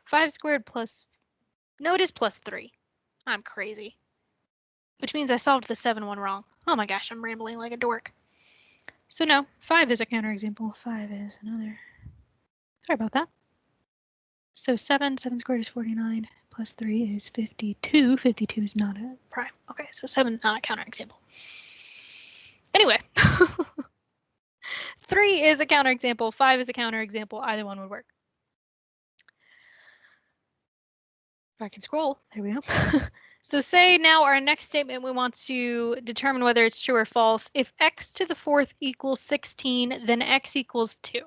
5 squared plus, no, it is plus 3. I'm crazy. Which means I solved the 7 one wrong. Oh my gosh, I'm rambling like a dork. So no, 5 is a counterexample. 5 is another. Sorry about that. So 7 squared is 49, plus 3 is 52. 52 is not a prime. Okay, so 7 is not a counterexample. Anyway, 3 is a counterexample, 5 is a counterexample, either one would work. If I can scroll, there we go. So say now our next statement, we want to determine whether it's true or false. If x to the 4th equals 16, then x equals 2.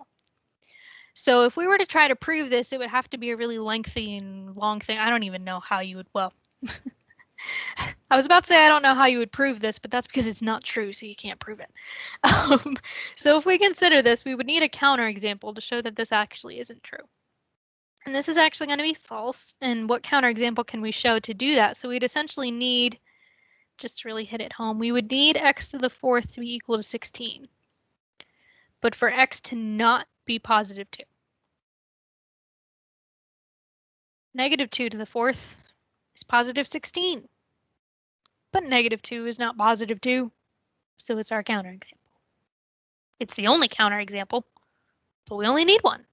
So if we were to try to prove this, it would have to be a really lengthy and long thing. I don't even know how you would, well, I was about to say I don't know how you would prove this, but that's because it's not true, so you can't prove it. So if we consider this, we would need a counterexample to show that this actually isn't true. And this is actually going to be false. And what counterexample can we show to do that? So we'd essentially need, just to really hit it home, we would need x to the 4th to be equal to 16. But for x to not be positive 2. Negative 2 to the 4th is positive 16. But negative 2 is not positive 2, so it's our counterexample. It's the only counterexample, but we only need one.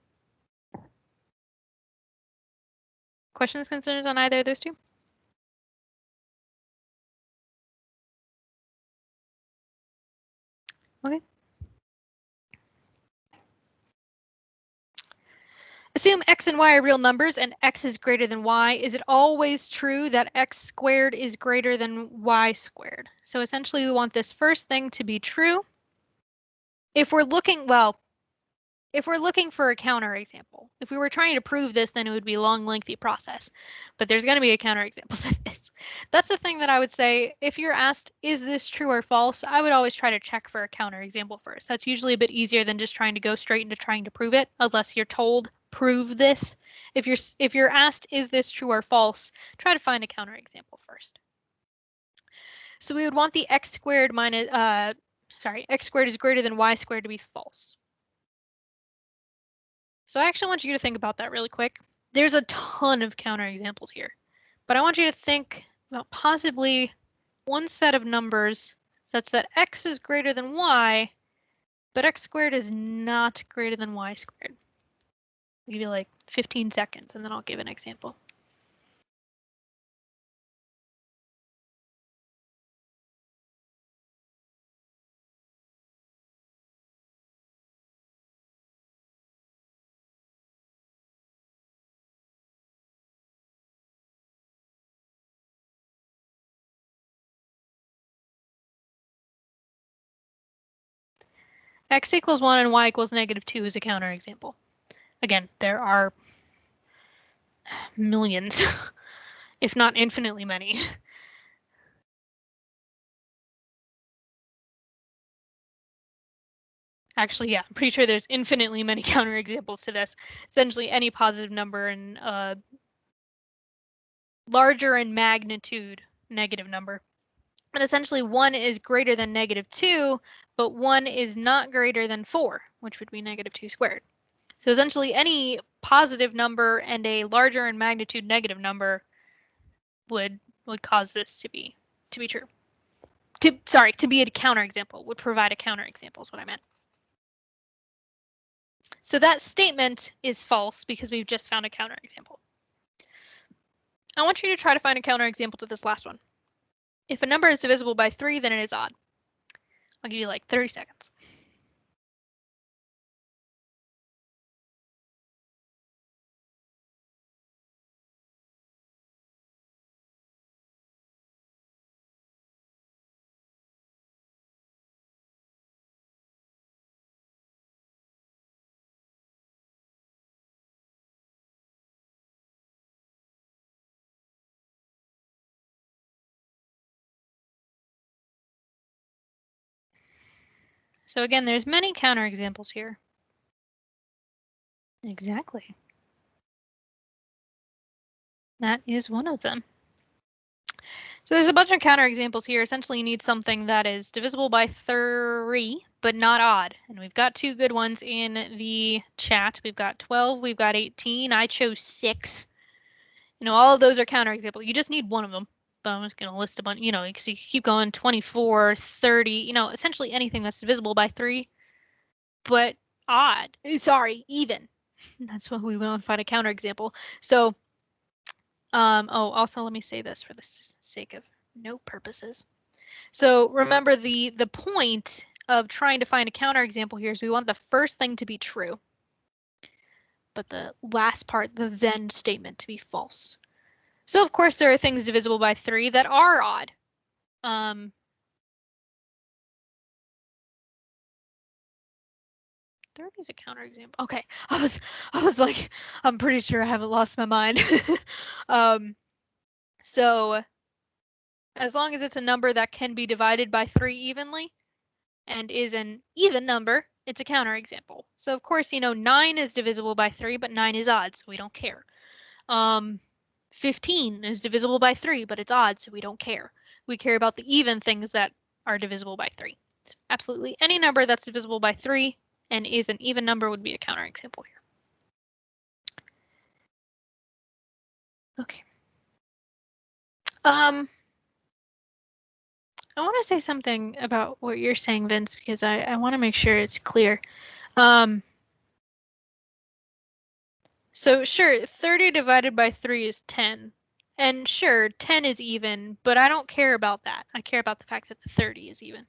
Questions, concerns on either of those two? Okay. Assume x and y are real numbers and x is greater than y. Is it always true that x squared is greater than y squared? So essentially we want this first thing to be true. If we're looking, well, if we're looking for a counterexample, if we were trying to prove this, then it would be a long, lengthy process. But there's going to be a counterexample to this. That's the thing that I would say. If you're asked, is this true or false? I would always try to check for a counterexample first. That's usually a bit easier than just trying to go straight into trying to prove it, unless you're told, prove this. If you're asked, is this true or false? Try to find a counterexample first. So we would want the x squared minus, x squared is greater than y squared to be false. So I actually want you to think about that really quick. There's a ton of counterexamples here, but I want you to think about possibly one set of numbers such that x is greater than y, but x squared is not greater than y squared. I'll give you like 15 seconds and then I'll give an example. X equals 1 and y equals negative 2 is a counterexample. Again, there are millions, if not infinitely many. Actually, yeah, I'm pretty sure there's infinitely many counterexamples to this. Essentially, any positive number and larger in magnitude negative number. And essentially 1 is greater than -2, but 1 is not greater than 4, which would be -2 squared. So essentially any positive number and a larger in magnitude negative number would cause this to be true. To be a counterexample, would provide a counterexample is what I meant. So that statement is false because we've just found a counterexample. I want you to try to find a counterexample to this last one. If a number is divisible by 3, then it is odd. I'll give you like 30 seconds. So again, there's many counterexamples here. Exactly. That is one of them. So there's a bunch of counterexamples here. Essentially, you need something that is divisible by 3, but not odd. And we've got 2 good ones in the chat. We've got 12, we've got 18. I chose 6. You know, all of those are counterexamples. You just need one of them. But I'm just going to list a bunch, you know, you can keep going, 24, 30, you know, essentially anything that's divisible by 3, but odd. Sorry, even. That's what we want to find a counterexample. So, oh, also let me say this for the sake of note purposes. So remember the point of trying to find a counterexample here is we want the first thing to be true, but the last part, the then statement, to be false. So of course there are things divisible by 3 that are odd. 30 is a counterexample. Okay, I was like, I'm pretty sure I haven't lost my mind. So as long as it's a number that can be divided by 3 evenly and is an even number, it's a counterexample. So of course, you know, 9 is divisible by 3, but 9 is odd, so we don't care. 15 is divisible by 3, but it's odd, so we don't care. We care about the even things that are divisible by 3. So absolutely any number that's divisible by 3 and is an even number would be a counterexample here. Okay. I want to say something about what you're saying, Vince, because I want to make sure it's clear. So sure, 30 divided by 3 is 10. And sure, 10 is even, but I don't care about that. I care about the fact that the 30 is even.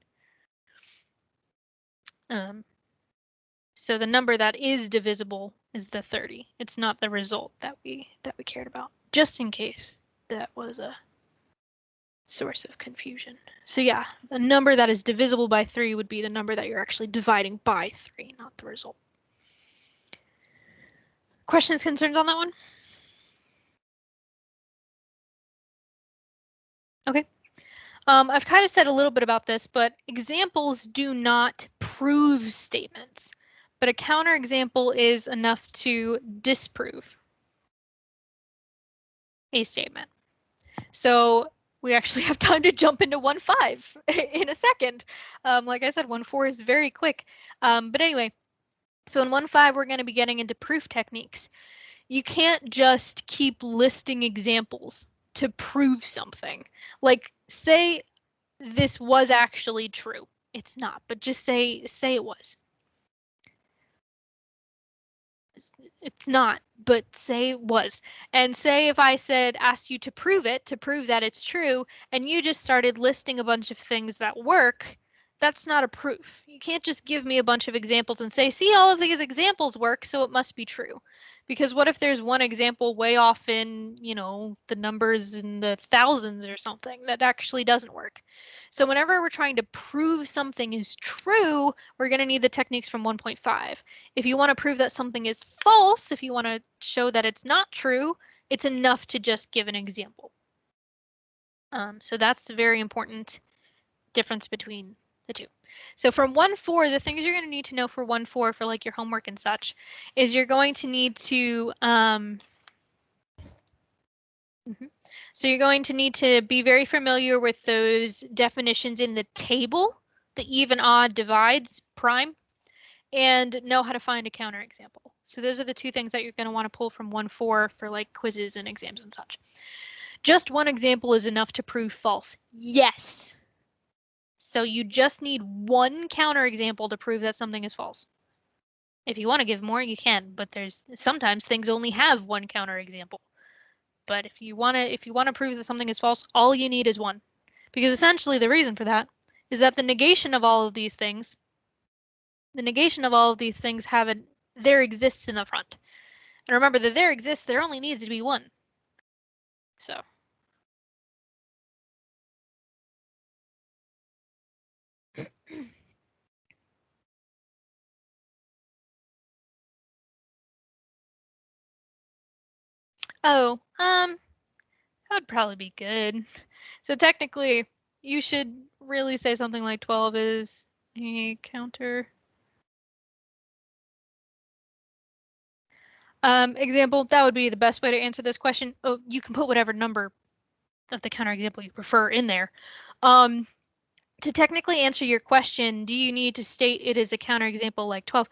So the number that is divisible is the 30. It's not the result that we cared about, just in case that was a source of confusion. So yeah, the number that is divisible by 3 would be the number that you're actually dividing by 3, not the result. Questions, concerns on that one? Okay. I've kind of said a little bit about this, but examples do not prove statements, but a counterexample is enough to disprove a statement. So we actually have time to jump into 1.5 in a second. Like I said, 1.4 is very quick. But anyway, so in 1.5, we're going to be getting into proof techniques. You can't just keep listing examples to prove something. Like, say this was actually true. It's not, but just say it was. It's not, but say it was. And say if I asked you to prove that it's true, and you just started listing a bunch of things that work, that's not a proof. You can't just give me a bunch of examples and say, see, all of these examples work, so it must be true. Because what if there's one example way off in, you know, the numbers in the thousands or something that actually doesn't work? So whenever we're trying to prove something is true, we're going to need the techniques from 1.5. If you want to prove that something is false, if you want to show that it's not true, it's enough to just give an example. So that's a very important difference between the 2. So from 1-4, the things you're going to need to know for 1-4 for like your homework and such is you're going to need to So you're going to need to be very familiar with those definitions in the table, the even, odd, divides, prime, and know how to find a counterexample. So those are the 2 things that you're going to want to pull from 1-4 for like quizzes and exams and such. Just one example is enough to prove false. Yes. So you just need one counterexample to prove that something is false. If you want to give more, you can, but there's sometimes things only have one counterexample. But if you want to prove that something is false, all you need is one. Because essentially the reason for that is that the negation of all of these things have there exists in the front. And remember that there exists, there only needs to be one. So. Oh, that would probably be good. So technically, you should really say something like 12 is a counter. Example, that would be the best way to answer this question. Oh, you can put whatever number of the counterexample you prefer in there. To technically answer your question, do you need to state it is a counterexample like 12?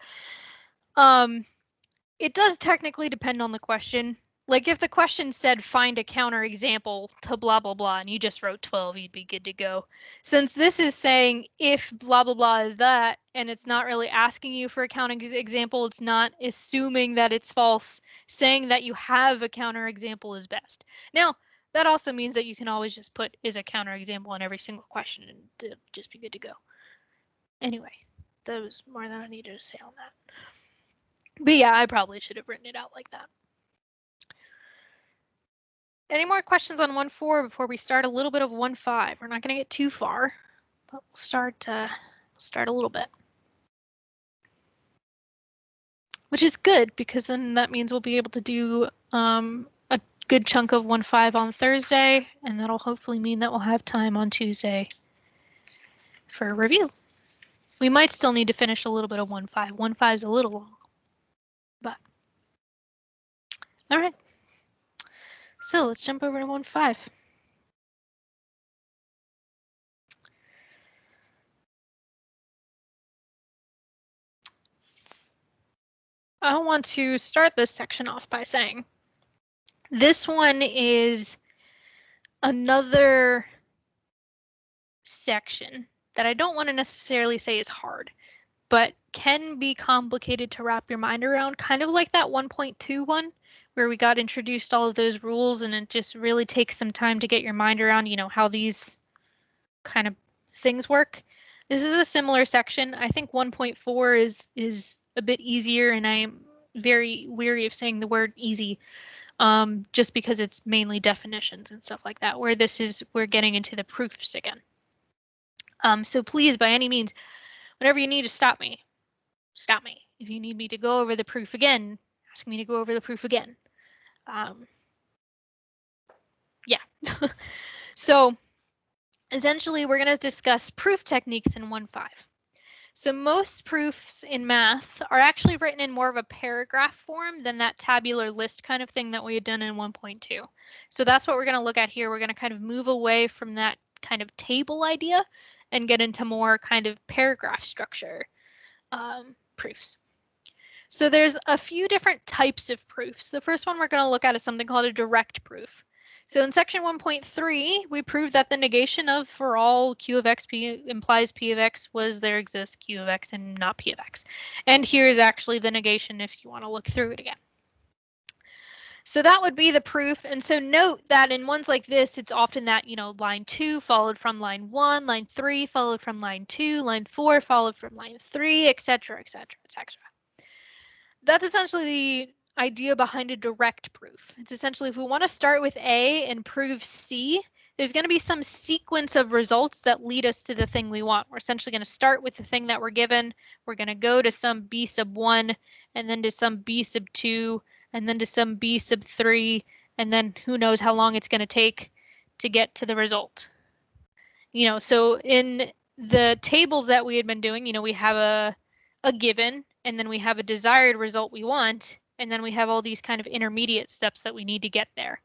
It does technically depend on the question. Like if the question said find a counterexample to blah, blah, blah, and you just wrote 12, you'd be good to go. Since this is saying if blah, blah, blah is that, and it's not really asking you for a counterexample, it's not assuming that it's false, saying that you have a counterexample is best. Now, that also means that you can always just put is a counterexample on every single question and it'll just be good to go. Anyway, that was more than I needed to say on that. But yeah, I probably should have written it out like that. Any more questions on 1-4 before we start a little bit of 1-5? We're not going to get too far, but we'll start a little bit. Which is good because then that means we'll be able to do a good chunk of 1-5 on Thursday, and that'll hopefully mean that we'll have time on Tuesday for a review. We might still need to finish a little bit of 1-5. 1-5 is a little long, but all right. So let's jump over to 1-5. I want to start this section off by saying this one is another section that I don't want to necessarily say is hard, but can be complicated to wrap your mind around, kind of like that 1.2 one where we got introduced all of those rules and it just really takes some time to get your mind around, you know, how these kind of things work. This is a similar section. I think 1.4 is a bit easier, and I am very weary of saying the word easy just because it's mainly definitions and stuff like that, where this is, we're getting into the proofs again. So please, by any means, whenever you need to stop me, stop me. If you need me to go over the proof again, ask me to go over the proof again. Yeah. So essentially, we're going to discuss proof techniques in 1.5. So most proofs in math are actually written in more of a paragraph form than that tabular list kind of thing that we had done in 1.2. So that's what we're going to look at here. We're going to kind of move away from that kind of table idea and get into more kind of paragraph structure proofs. So there's a few different types of proofs. The first one we're going to look at is something called a direct proof. So in section 1.3, we proved that the negation of for all q of x p implies p of x was there exists q of x and not p of x. And here's actually the negation if you want to look through it again. So that would be the proof. And so note that in ones like this, it's often that, you know, line 2 followed from line 1, line 3 followed from line 2, line 4 followed from line 3, etc., etc., etc. That's essentially the idea behind a direct proof. It's essentially if we want to start with A and prove C, there's going to be some sequence of results that lead us to the thing we want. We're essentially going to start with the thing that we're given. We're going to go to some B sub 1, and then to some B sub 2, and then to some B sub 3, and then who knows how long it's going to take to get to the result. You know, so in the tables that we had been doing, you know, we have a given, and then we have a desired result we want, and then we have all these kind of intermediate steps that we need to get there.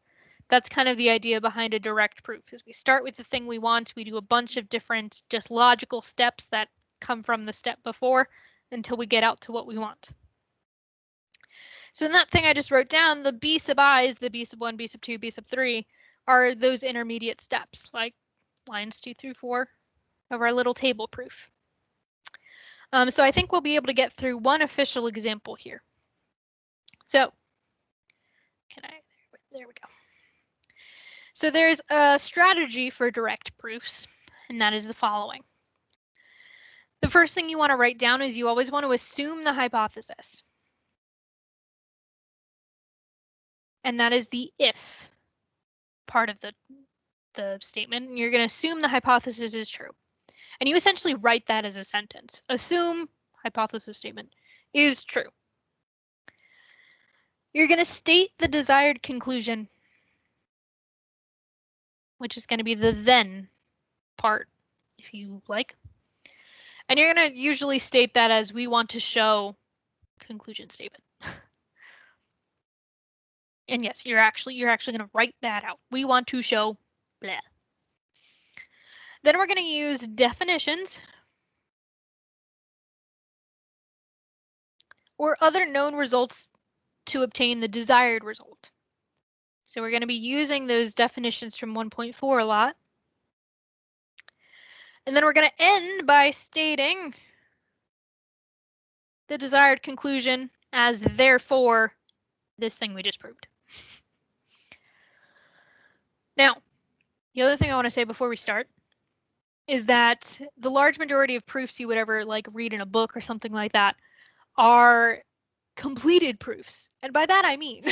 That's kind of the idea behind a direct proof, is we start with the thing we want, we do a bunch of different just logical steps that come from the step before until we get out to what we want. So in that thing I just wrote down, the b sub i's, the b sub 1, b sub 2, b sub 3, are those intermediate steps, like lines 2 through 4 of our little table proof. So I think we'll be able to get through one official example here. So, there we go. So there's a strategy for direct proofs, and that is the following. The first thing you want to write down is you always want to assume the hypothesis. And that is the if part of the statement. And you're going to assume the hypothesis is true. And you essentially write that as a sentence. Assume hypothesis statement is true. You're going to state the desired conclusion, which is going to be the then part, if you like. And you're going to usually state that as we want to show conclusion statement. And yes, you're actually going to write that out. We want to show blah. Then we're going to use definitions or other known results to obtain the desired result. So we're going to be using those definitions from 1.4 a lot. And then we're going to end by stating the desired conclusion as therefore this thing we just proved. Now, the other thing I want to say before we start is that the large majority of proofs you would ever like read in a book or something like that are completed proofs. And by that I mean,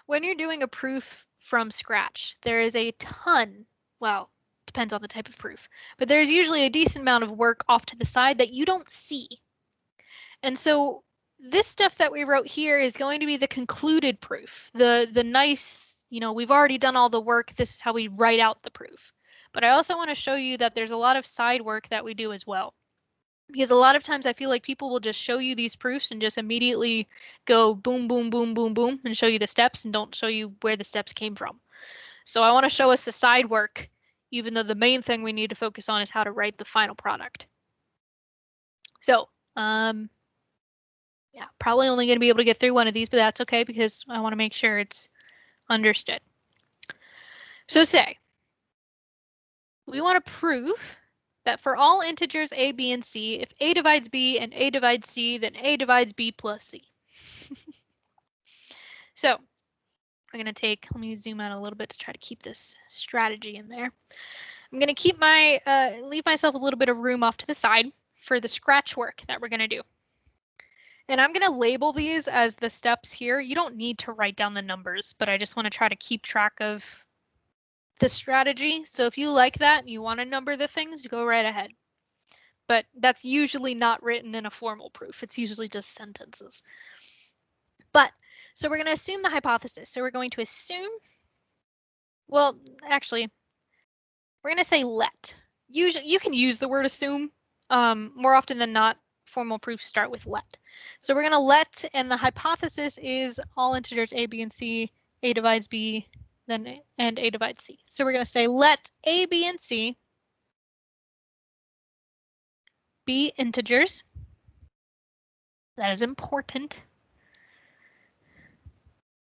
when you're doing a proof from scratch, there is a ton, well, depends on the type of proof, but there's usually a decent amount of work off to the side that you don't see. And so this stuff that we wrote here is going to be the concluded proof, the nice, you know, we've already done all the work, this is how we write out the proof. But I also want to show you that there's a lot of side work that we do as well. Because a lot of times I feel like people will just show you these proofs and just immediately go boom, boom, boom, boom, boom, and show you the steps and don't show you where the steps came from. So I want to show us the side work, even though the main thing we need to focus on is how to write the final product. So, yeah, probably only going to be able to get through one of these, but that's okay because I want to make sure it's understood. So say, we want to prove that for all integers a, b, and c, if a divides b and a divides c, then a divides b plus c. So I'm going to take, let me zoom out a little bit to try to keep this strategy in there. I'm going to keep my, leave myself a little bit of room off to the side for the scratch work that we're going to do. And I'm going to label these as the steps here. You don't need to write down the numbers, but I just want to try to keep track of the strategy. So if you like that and you want to number the things, go right ahead. But that's usually not written in a formal proof. It's usually just sentences. But so we're going to assume the hypothesis. So we're going to assume, well, actually, we're going to say let. Usually, you can use the word assume. More often than not, formal proofs start with let. So we're going to let, and the hypothesis is all integers a, b, and c, a divides b, then and a divides c. So we're going to say let a, b, and c be integers. That is important.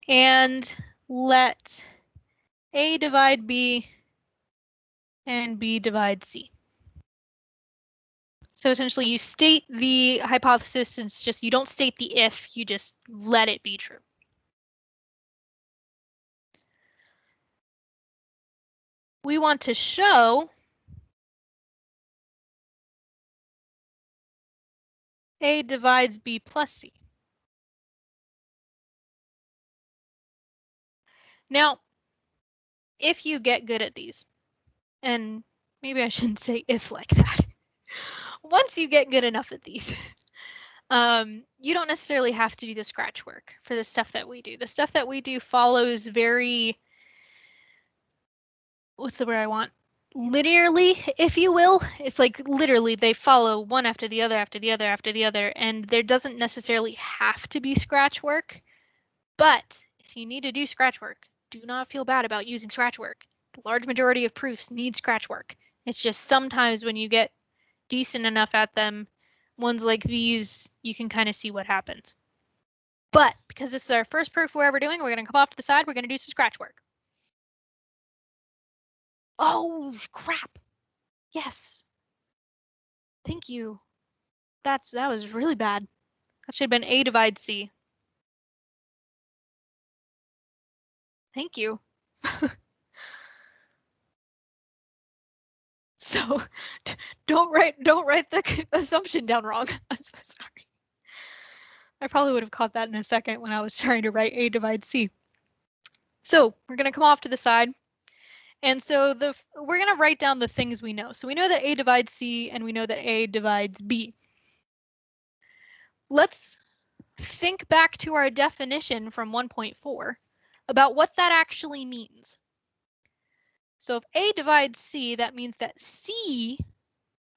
And let a divide b and b divide c. So essentially you state the hypothesis, it's just you don't state the if, you just let it be true. We want to show a divides b plus c. Now, if you get good at these, and maybe I shouldn't say if like that, once you get good enough at these, you don't necessarily have to do the scratch work for the stuff that we do. The stuff that we do follows very, what's the word I want? linearly, if you will. It's like literally they follow one after the other, after the other, after the other, and there doesn't necessarily have to be scratch work. But if you need to do scratch work, do not feel bad about using scratch work. The large majority of proofs need scratch work. It's just sometimes when you get decent enough at them, ones like these, you can kind of see what happens. But because this is our first proof we're ever doing, we're going to come off to the side, we're going to do some scratch work. Oh, crap. Yes. Thank you. That was really bad. That should have been A divide C. Thank you. So don't write the assumption down wrong. I'm so sorry. I probably would have caught that in a second when I was trying to write A divide C. So we're going to come off to the side. And so we're going to write down the things we know. So we know that A divides C and we know that A divides B. Let's think back to our definition from 1.4 about what that actually means. So if A divides C, that means that C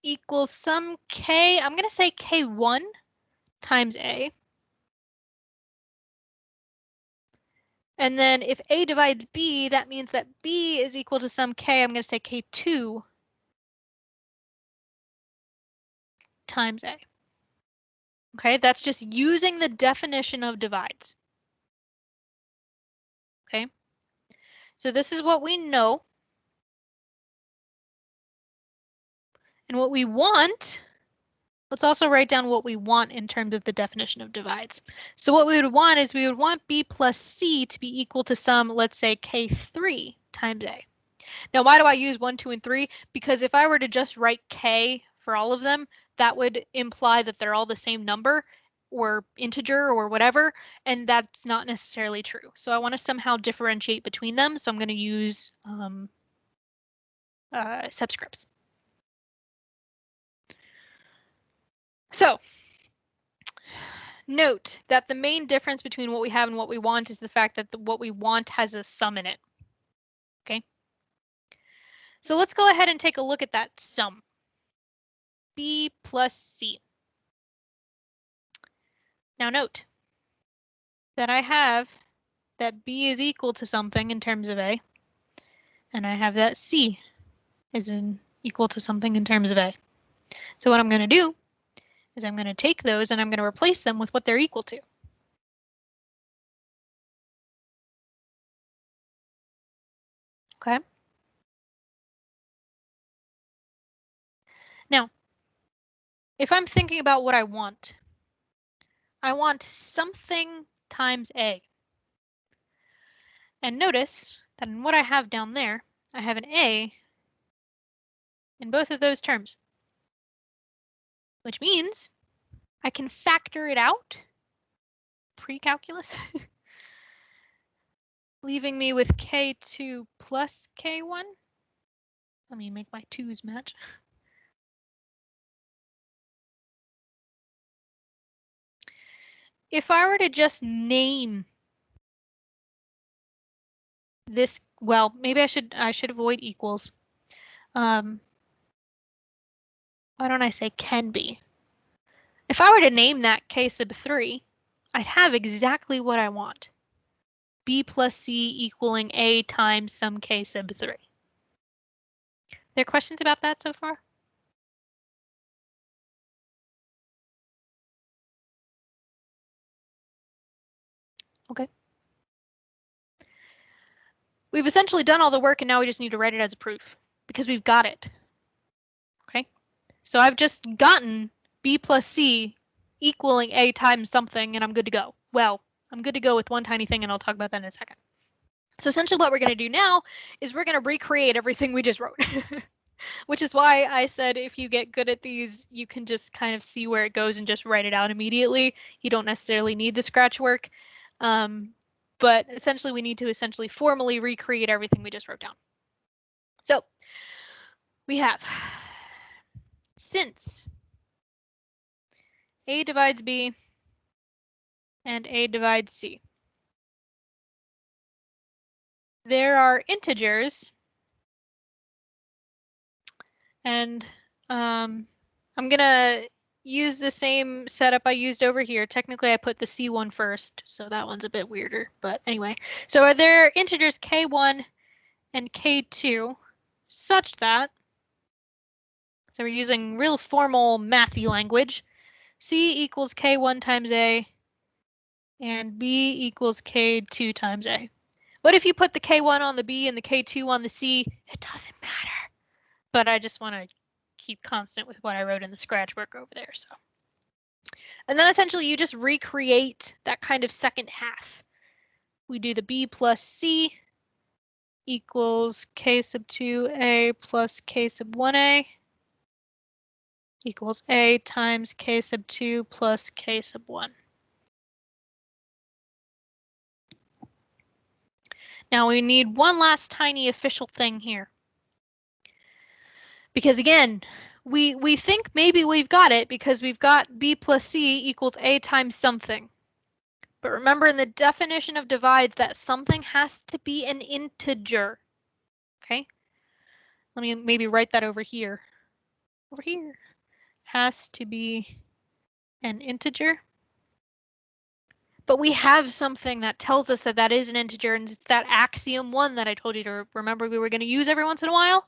equals some K, I'm going to say K1 times A. And then if A divides B, that means that B is equal to some K, I'm going to say K2 times A. Okay, that's just using the definition of divides. Okay, so this is what we know. And what we want, let's also write down what we want in terms of the definition of divides. So what we would want is we would want B plus C to be equal to some, let's say, K3 times A. Now, why do I use 1, 2, and 3? Because if I were to just write K for all of them, that would imply that they're all the same number or integer or whatever, and that's not necessarily true. So I want to somehow differentiate between them, so I'm going to use subscripts. So note that the main difference between what we have and what we want is the fact that what we want has a sum in it. Okay. So let's go ahead and take a look at that sum. B plus C. Now note that I have that B is equal to something in terms of A, and I have that C is equal to something in terms of A. So what I'm going to do is I'm going to take those and I'm going to replace them with what they're equal to. Okay. Now, if I'm thinking about what I want something times A. And notice that in what I have down there, I have an A in both of those terms, which means I can factor it out, pre-calculus, leaving me with K2 plus K1. Let me make my 2's match. If I were to just name this, well, maybe I should avoid equals. Why don't I say can be? If I were to name that K sub 3, I'd have exactly what I want. B plus C equaling A times some K sub 3. There questions about that so far? Okay. We've essentially done all the work and now we just need to write it as a proof because we've got it. Okay. So I've just gotten B plus C equaling A times something and I'm good to go. Well, I'm good to go with one tiny thing and I'll talk about that in a second. So essentially what we're going to do now is we're going to recreate everything we just wrote. Which is why I said if you get good at these, you can just kind of see where it goes and just write it out immediately. You don't necessarily need the scratch work. But essentially we need to formally recreate everything we just wrote down. So we have, since A divides B and A divides C, there are integers And I'm gonna use the same setup I used over here. Technically, I put the C1 first, so that one's a bit weirder. But anyway, so are there integers K1 and K2 such that, so we're using real formal mathy language, C equals K1 times A and B equals K2 times A. What if you put the K1 on the B and the K2 on the C? It doesn't matter. But I just want to keep constant with what I wrote in the scratch work over there. So, and then essentially you just recreate that kind of second half. We do the B plus C equals K sub 2A plus K sub 1A equals A times K sub 2 plus K sub 1. Now we need one last tiny official thing here. Because again, we think maybe we've got it because we've got B plus C equals A times something. But remember, in the definition of divides, that something has to be an integer. Okay? Let me maybe write that over here. Over here. Has to be an integer. But we have something that tells us that that is an integer, and it's that axiom 1 that I told you to remember we were going to use every once in a while.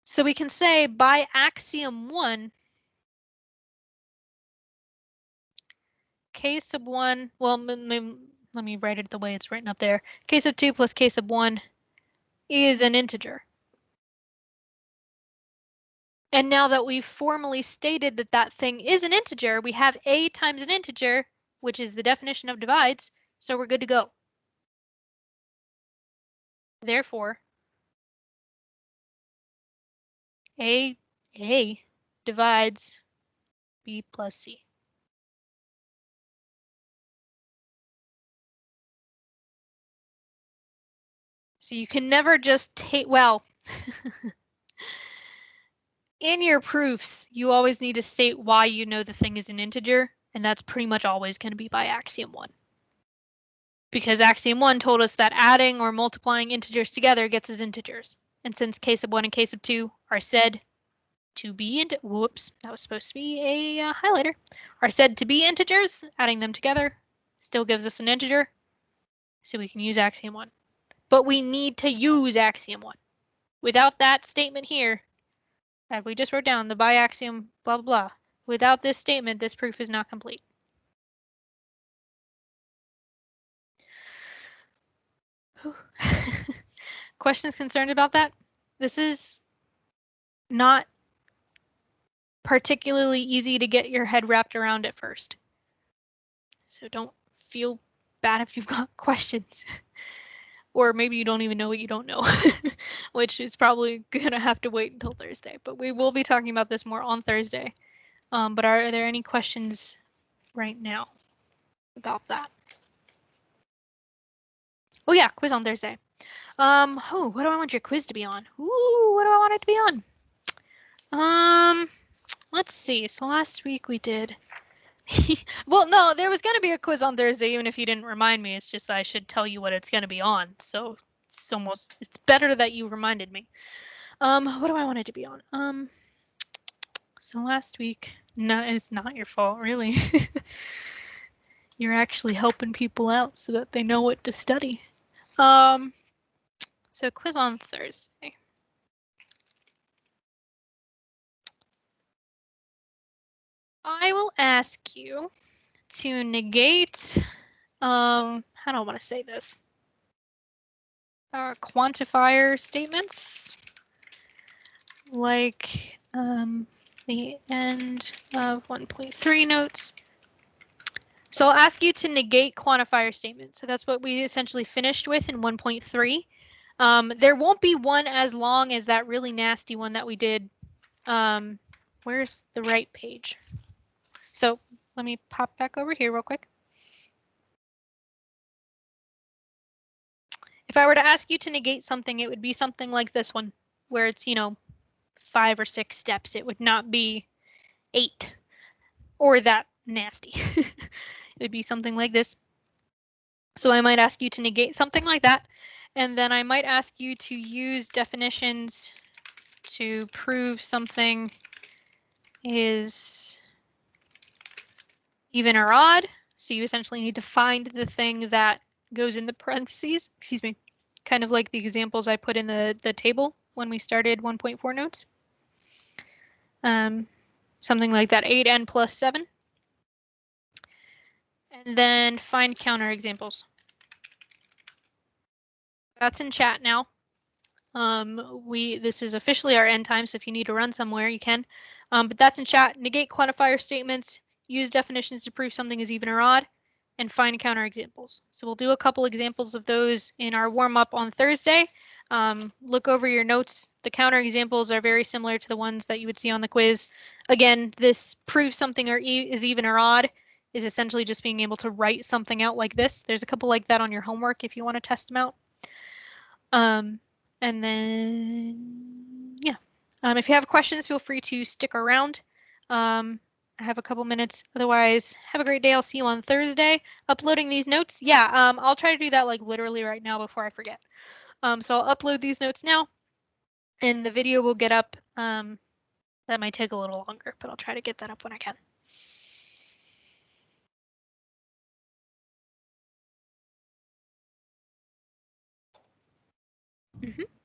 So we can say by axiom 1, K sub 1, well, let me write it the way it's written up there. K sub 2 plus K sub 1 is an integer. And now that we've formally stated that that thing is an integer, we have A times an integer, which is the definition of divides, so we're good to go. Therefore, A divides B plus C. So you can never just take, well, in your proofs, you always need to state why you know the thing is an integer, and that's pretty much always going to be by axiom 1. Because axiom 1 told us that adding or multiplying integers together gets us integers. And since K sub 1 and K sub 2 are said to be, whoops, that was supposed to be a highlighter, are said to be integers, adding them together still gives us an integer, so we can use axiom 1. But we need to use axiom 1. Without that statement here, that we just wrote down, the by axiom, blah, blah, blah, without this statement, this proof is not complete. Questions concerned about that? This is not particularly easy to get your head wrapped around at first. So don't feel bad if you've got questions. Or maybe you don't even know what you don't know, which is probably gonna have to wait until Thursday. But we will be talking about this more on Thursday. But are there any questions right now about that? Oh yeah, quiz on Thursday. Oh, what do I want your quiz to be on? Ooh, what do I want it to be on? Let's see. So last week we did. Well, no, there was going to be a quiz on Thursday, even if you didn't remind me. It's just I should tell you what it's going to be on. So it's better that you reminded me. What do I want it to be on? So last week, no, it's not your fault, really. You're actually helping people out so that they know what to study. So quiz on Thursday. I will ask you to negate, how do I want to say this? Quantifier statements, like the end of 1.3 notes. So I'll ask you to negate quantifier statements. So that's what we essentially finished with in 1.3. There won't be one as long as that really nasty one that we did. Where's the right page? So let me pop back over here real quick. If I were to ask you to negate something, it would be something like this one, where it's, 5 or 6 steps. It would not be 8 or that nasty. It would be something like this. So I might ask you to negate something like that. And then I might ask you to use definitions to prove something is even or odd. So you essentially need to find the thing that goes in the parentheses, excuse me, kind of like the examples I put in the table when we started 1.4 notes. Something like that, 8n plus 7. And then find counter examples. That's in chat now. This is officially our end time, so if you need to run somewhere, you can. But that's in chat. Negate quantifier statements, use definitions to prove something is even or odd, and find counter examples. So we'll do a couple examples of those in our warm-up on Thursday. Look over your notes. The counter examples are very similar to the ones that you would see on the quiz. Again, this prove something is even or odd is essentially just being able to write something out like this. There's a couple like that on your homework if you want to test them out. And then, yeah. If you have questions, feel free to stick around. I have a couple minutes. Otherwise, have a great day. I'll see you on Thursday. Uploading these notes. Yeah, I'll try to do that like literally right now before I forget. So I'll upload these notes now, and the video will get up. That might take a little longer, but I'll try to get that up when I can. Mm-hmm.